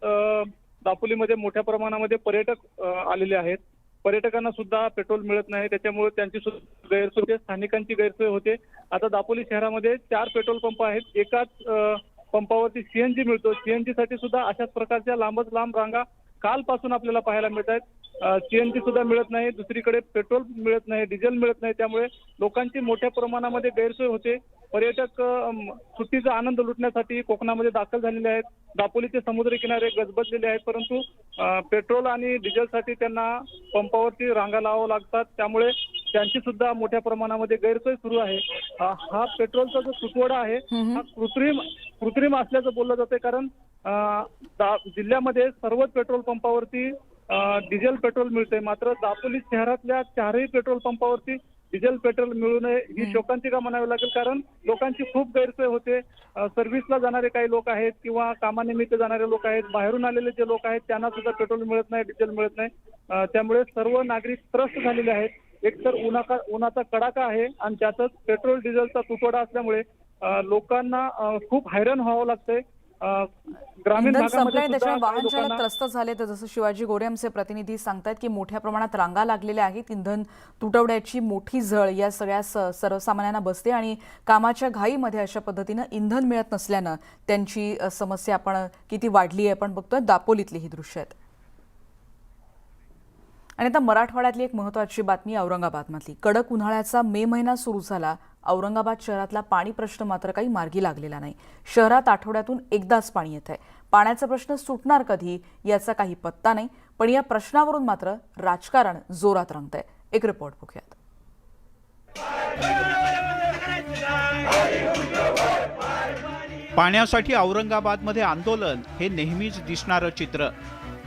दापोलीमध्ये मोठ्या प्रमाणामध्ये पर्यटक आलेले आहेत. पर्यटकांना सुद्धा पेट्रोल मिळत नाही, त्याच्यामुळे त्यांची सुद्धा गैरसोय होते, स्थानिकांची गैरसोय होते. आता दापोली शहरामध्ये 4 पेट्रोल पंप आहेत. एकाच पंपावरती सीएनजी मिळतो. सीएनजी साठी सुद्धा अशाच प्रकारच्या लांबच लांब रांगा कालपासून आपल्याला पाहायला मिळत आहेत. सीएनजी सुद्धा मिळत नाही, दुसरीकडे पेट्रोल मिळत नाही, डिझेल मिळत नाही, त्यामुळे लोकांची मोठ्या प्रमाणामध्ये गैरसोय होते. पर्यटक सुट्टीचा आनंद लुटण्यासाठी कोकणामध्ये दाखल झालेले आहेत. दापोलीचे समुद्र किनारे गजबजलेले आहेत, परंतु पेट्रोल आणि डिझेलसाठी त्यांना पंपावरती रांगा लावावं लागतात, त्यामुळे त्यांची सुद्धा मोठ्या प्रमाणामध्ये गैरसोय सुरू आहे. हा पेट्रोलचा जो तुटवडा आहे हा कृत्रिम असल्याचं बोललं जातंय, कारण जिल्ह्यामध्ये सर्वच पेट्रोल पंपावरती डिझेल पेट्रोल मिळते, मात्र दापोली शहरातल्या 4ही पेट्रोल पंपावरती डिझेल पेट्रोल मिळू नये ही शोकांतिका म्हणावी लागेल, कारण लोकांची खूप गैरसोय होते. सर्व्हिसला जाणारे काही लोक आहेत किंवा कामानिमित्त जाणारे लोक आहेत, बाहेरून आलेले जे लोक आहेत त्यांना सुद्धा पेट्रोल मिळत नाही, डिझेल मिळत नाही, त्यामुळे सर्व नागरिक त्रस्त झालेले आहेत. एकतर उन्हाचा कडाका आहे आणि त्यातच पेट्रोल डिझेलचा तुटवडा असल्यामुळे लोकांना खूप हैराण व्हावं लागतंय. ग्रामीण भागामध्ये त्याच्यामुळे वाहन चालक त्रस्त झाले. तर जसं शिवाजी गोरे आमचे प्रतिनिधी सांगतायत की मोठ्या प्रमाणात रांगा लागलेल्या आहेत. इंधन तुटवड्याची मोठी झळ या सगळ्या सर्वसामान्यांना बसते आणि कामाच्या घाईमध्ये अशा पद्धतीनं इंधन मिळत नसल्यानं त्यांची समस्या आपण किती वाढली आहे आपण बघतोय. दापोलीतली ही दृश्य आहेत. आणि आता मराठवाड्यातली एक महत्त्वाची बातमी औरंगाबादमधली. कडक उन्हाळ्याचा मे महिना सुरू झाला. औरंगाबाद शहरातला पाणी प्रश्न मात्र काही मार्गी लागलेला नाही. शहरात आठवड्यातून एकदाच पाणी येत आहे. पाण्याचा प्रश्न सुटणार कधी याचा काही पत्ता नाही, पण या प्रश्नावरून मात्र राजकारण जोरात रंगतंय. एक रिपोर्ट बघूयात. पाण्यासाठी औरंगाबादमध्ये आंदोलन हे नेहमीच दिसणारं चित्र.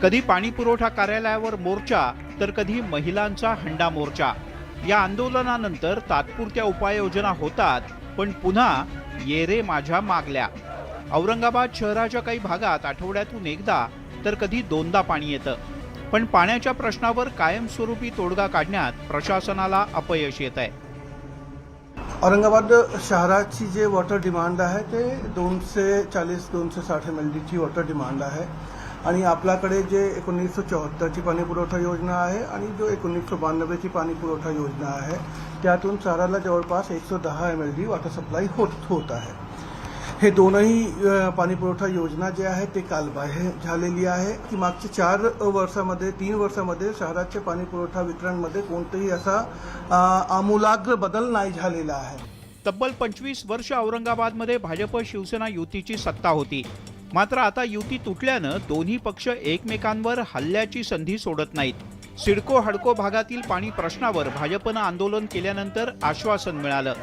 कधी पाणी पुरवठा कार्यालयावर मोर्चा तर कधी महिलांचा हंडा मोर्चा. या आंदोलनानंतर तात्पुरत्या उपाययोजना होतात, पण पुन्हा ये रे माझ्या मागल्या. औरंगाबाद शहराच्या काही भागात आठवड्यातून एकदा तर कधी 2दा पाणी येतं, पण पाण्याच्या प्रश्नावर कायमस्वरूपी तोडगा काढण्यात प्रशासनाला अपयश येत आहे. औरंगाबाद शहराची जे वॉटर डिमांड आहे ते 240-260 MLDची वॉटर डिमांड आहे आणि आपल्याकडे जे 1974ची पाणी पुरवठा योजना आहे आणि जो 1992ची पाणी पुरवठा योजना आहे त्यातून शहराला जवळपास 110 MLD वॉटर सप्लाय होत आहे. हे दोनही पाणी पुरवठा योजना जे आहे ते कालबाह्य झालेली आहे की मागच्या 3 वर्षामध्ये शहराचे पाणी पुरवठा वितरणमध्ये कोणतेही असा आमूलाग्र बदल नाही झालेला आहे. तब्बल 25 वर्ष औरंगाबादमध्ये भाजप शिवसेना युतीची सत्ता होती, मात्र आता युती तुटल्यानं दोन्ही पक्ष एकमेकांवर हल्ल्याची संधी सोडत नाहीत. सिडको हडको भागातील पाणी प्रश्नावर भाजपनं आंदोलन केल्यानंतर आश्वासन मिळालं.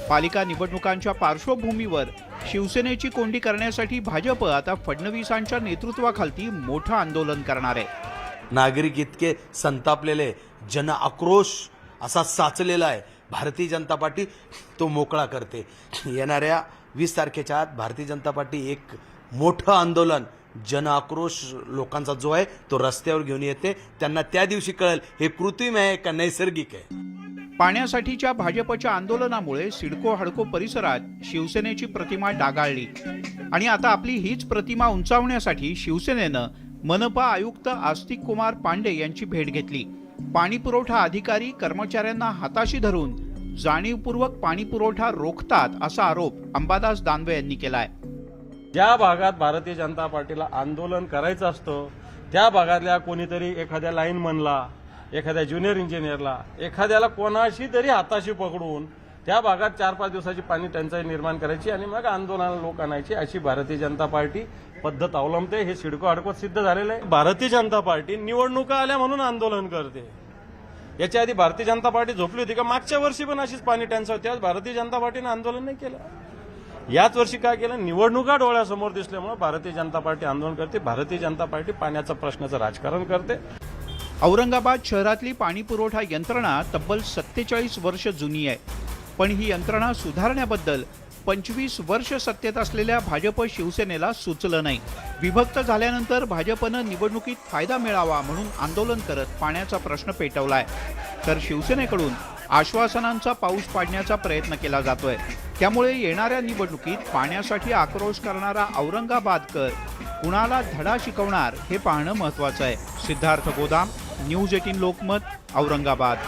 पालिका निवडणुकांच्या पार्श्वभूमीवर शिवसेनेची कोंडी करण्यासाठी भाजप आता फडणवीसांच्या नेतृत्वाखाली मोठं आंदोलन करणार आहे. नागरिक इतके संतापलेले, जन आक्रोश असा साचलेला आहे. भारतीय जनता पार्टी तो मोकळा करते. येणाऱ्या 20 तारखेच्या आत भारतीय जनता पार्टी एक मोठं आंदोलन, जन आक्रोश लोकांचा जो आहे तो रस्त्यावर घेऊन येते. त्यांना त्या दिवशी कळेल हे कृत्रिम आहे का नैसर्गिक आहे. पाण्यासाठीच्या भाजपच्या आंदोलनामुळे सिडको हडको परिसरात शिवसेनेची प्रतिमा डागाळली आणि आता आपली हीच प्रतिमा उंचावण्यासाठी शिवसेनेनं मनपा आयुक्त आस्तिक कुमार पांडे यांची भेट घेतली. पाणी पुरवठा अधिकारी कर्मचाऱ्यांना हाताशी धरून जाणीवपूर्वक पाणी पुरवठा रोखतात असा आरोप अंबादास दानवे यांनी केलाय. ज्या भागात भारतीय जनता पार्टीला आंदोलन करायचं असतं त्या भागातल्या कोणीतरी एखाद्या लाईनमनला, एखाद्या ज्युनियर इंजिनियरला, एखाद्याला कोणाशी तरी हाताशी पकडून त्या भागात 4-5 दिवसाची पाणी टंचाई निर्माण करायची आणि मग आंदोलनाला लोक आणायची, अशी भारतीय जनता पार्टी पद्धत अवलंबते. हे सिडको हडकोत सिद्ध झालेलं आहे. भारतीय जनता पार्टी निवडणुका आल्या म्हणून आंदोलन करते. याच्या आधी भारतीय जनता पार्टी झोपली होती का? मागच्या वर्षी पण अशीच पाणी टंचाई होती, भारतीय जनता पार्टीने आंदोलन नाही केलं. याच वर्षी काय केलं? निवडणुका डोळ्यासमोर दिसल्यामुळे भारतीय जनता पार्टी आंदोलन करते. भारतीय जनता पार्टी पाण्याच्या प्रश्नाचं राजकारण करते. औरंगाबाद शहरातली पाणी पुरवठा यंत्रणा तब्बल 47 वर्ष जुनी आहे, पण ही यंत्रणा सुधारण्याबद्दल 25 वर्ष सत्तेत असलेल्या भाजप शिवसेनेला सुचलं नाही. विभक्त झाल्यानंतर भाजपनं निवडणुकीत फायदा मिळावा म्हणून आंदोलन करत पाण्याचा प्रश्न पेटवलाय, तर शिवसेनेकडून आश्वासनांचा पाऊस पाडण्याचा प्रयत्न केला जातोय. त्यामुळे येणाऱ्या निवडणुकीत पाण्यासाठी आक्रोश करणारा औरंगाबादकर कुणाला धडा शिकवणार हे पाहणं महत्त्वाचं आहे. सिद्धार्थ गोदाम, न्यूज 18 लोकमत, औरंगाबाद.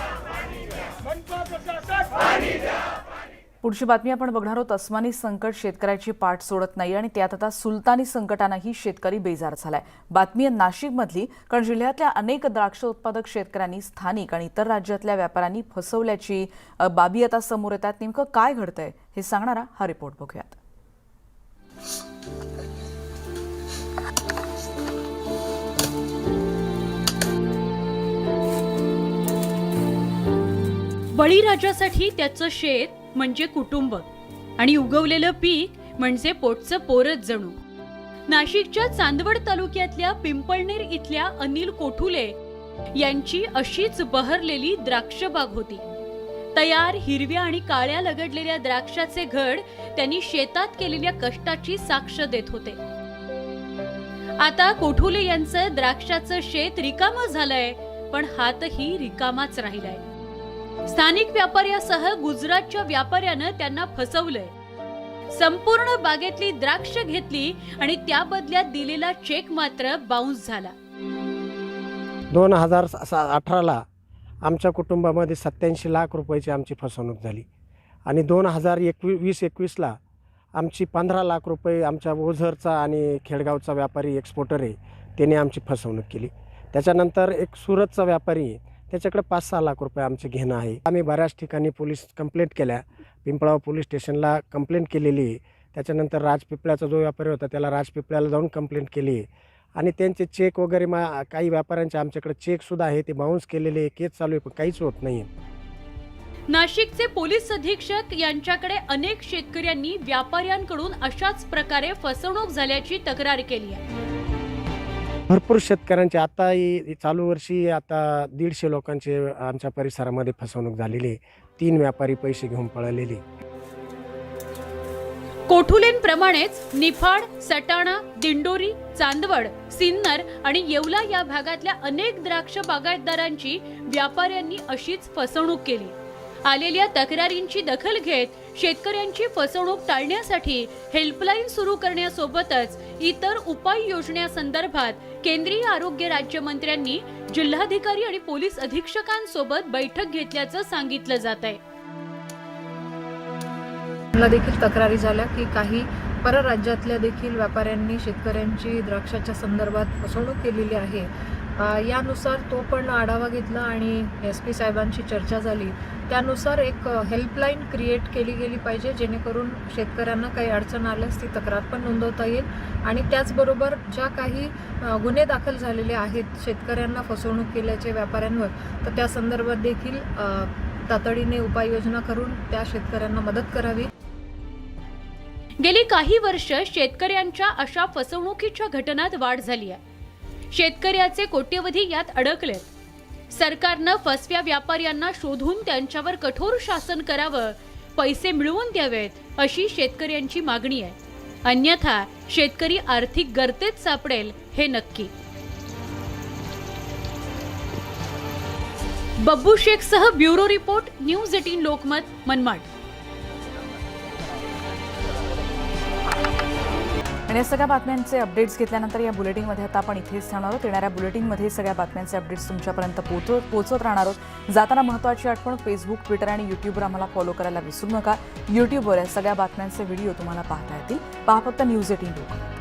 पुढची बातमी आपण बघणार आहोत. अस्मानी संकट शेतकऱ्याची पाठ सोडत नाही आणि त्यात आता सुलतानी संकटानेही शेतकरी बेजार झालाय. बातमी आहे नाशिकमधली, कारण जिल्ह्यातल्या अनेक द्राक्ष उत्पादक शेतकऱ्यांनी स्थानिक आणि इतर राज्यातल्या व्यापाऱ्यांनी फसवल्याची बाबी आता समोर येतात. नेमकं काय घडतंय हे सांगणारा हा रिपोर्ट बघूयात. बळीराजासाठी त्याचं शेत म्हणजे कुटुंब आणि उगवलेलं पीक म्हणजे पोटचं पोरच जणू. नाशिकच्या चांदवड तालुक्यातल्या पिंपळनेर इथल्या अनिल कोठुले यांची अशीच बहरलेली द्राक्ष बाग होती. तयार हिरव्या आणि काळ्या लगडलेल्या द्राक्षाचे घड त्यांनी शेतात केलेल्या कष्टाची साक्ष देत होते. आता कोठुले यांचं द्राक्षाचं शेत रिकामं झालंय, पण हातही रिकामाच राहिलाय. स्थानिक व्यापाऱ्यासह गुजरातच्या व्यापाऱ्यानं त्यांना फसवलंय. संपूर्ण बागेतली द्राक्ष घेतली आणि त्या बदल्यात दिलेला चेक मात्र बाउन्स झाला. 2018ला आमच्या कुटुंबामध्ये 87 लाख रुपयाची आमची फसवणूक झाली आणि 2020-21ला आमची 15 लाख रुपये आमच्या ओझरचा आणि खेडगावचा व्यापारी एक्सपोर्टर आहे त्याने आमची फसवणूक केली. त्याच्यानंतर एक सुरतचा व्यापारी आहे, त्याच्याकडे 5-6 लाख रुपये आमचे घेणं आहे. आम्ही बऱ्याच ठिकाणी पोलीस कंप्लेंट केल्या, पिंपळाव पोलीस स्टेशनला कंप्लेंट केलेली आहे. त्याच्यानंतर राजपिपळ्याचा जो व्यापारी होता त्याला राजपिपळ्याला जाऊन कंप्लेंट केली आहे आणि त्यांचे चेक वगैरे काही व्यापाऱ्यांचे आमच्याकडे चेकसुद्धा आहे ते बाउन्स केलेले, केस चालू आहे, पण काहीच होत नाही. नाशिकचे पोलीस अधीक्षक यांच्याकडे अनेक शेतकऱ्यांनी व्यापाऱ्यांकडून अशाच प्रकारे फसवणूक झाल्याची तक्रार केली आहे. भरपूर शेतकऱ्यांचे आता चालू वर्षी आता 150 लोकांचे आमच्या परिसरामध्ये फसवणूक झालेली. 3 व्यापारी पैसे घेऊन पळालेले. कोठुलेंप्रमाणेच निफाड, सटाणा, दिंडोरी, चांदवड, सिन्नर आणि येवला या भागातल्या अनेक द्राक्ष बागायतदारांची व्यापाऱ्यांनी अशीच फसवणूक केली. आलेल्या तक्रारींची दखल घेत शेतकऱ्यांची फसवणूक टाळण्यासाठी हेल्पलाईन सुरू करण्यासोबतच इतर उपाययोजनांसंदर्भात केंद्रीय आरोग्य राज्यमंत्र्यांनी जिल्हाधिकारी आणि पोलीस अधीक्षकांसोबत बैठक घेतल्याचं सांगितलं जात आहे. मला देखील तक्रारी झाल्या की काही परराज्यातल्या देखील व्यापाऱ्यांनी शेतकऱ्यांची द्राक्षाच्या संदर्भात फसवणूक केलेली आहे. यानुसार तो पण आढावा घेतला आणि SP साहेबांची चर्चा झाली. त्यानुसार एक हेल्पलाईन क्रिएट केली गेली पाहिजे जेणेकरून शेतकऱ्यांना काही अडचण आल्यास ती तक्रार पण नोंदवता येईल आणि त्याचबरोबर ज्या काही गुन्हे दाखल झालेले आहेत शेतकऱ्यांना फसवणूक केल्याचे व्यापाऱ्यांवर, तर त्या संदर्भात देखील तातडीने उपाययोजना करून त्या शेतकऱ्यांना मदत करावी. गेली काही वर्ष शेतकऱ्यांच्या अशा फसवणुकीच्या घटनांत वाढ झाली आहे. शेतकऱ्याचे कोट्यवधी यात अडकलेत. सरकारनं फसव्या व्यापाऱ्यांना शोधून त्यांच्यावर कठोर शासन करावं, पैसे मिळवून द्यावेत अशी शेतकऱ्यांची मागणी आहे. अन्यथा शेतकरी आर्थिक गर्तेत सापडेल हे नक्की. बब्बू शेखसह bureau report, news 18 Lokmat, Manmad. आणि या सगळ्या बातम्यांचे अपडेट्स घेतल्यानंतर या बुलेटिनमध्ये आता आपण इथेच थांबणार आहोत. येणाऱ्या बुलेटिनमध्ये सगळ्या बातम्यांचे अपडेट्स तुमच्यापर्यंत पोहोचत राहणार आहोत. जाताना महत्त्वाची आठवण, फेसबुक, ट्विटर आणि यूट्यूबवर आम्हाला फॉलो करायला विसरू नका. यूट्यूबवर या सगळ्या बातम्यांचे व्हिडिओ तुम्हाला पाहता येतील. पहा फक्त न्यूज 18 लोकमत.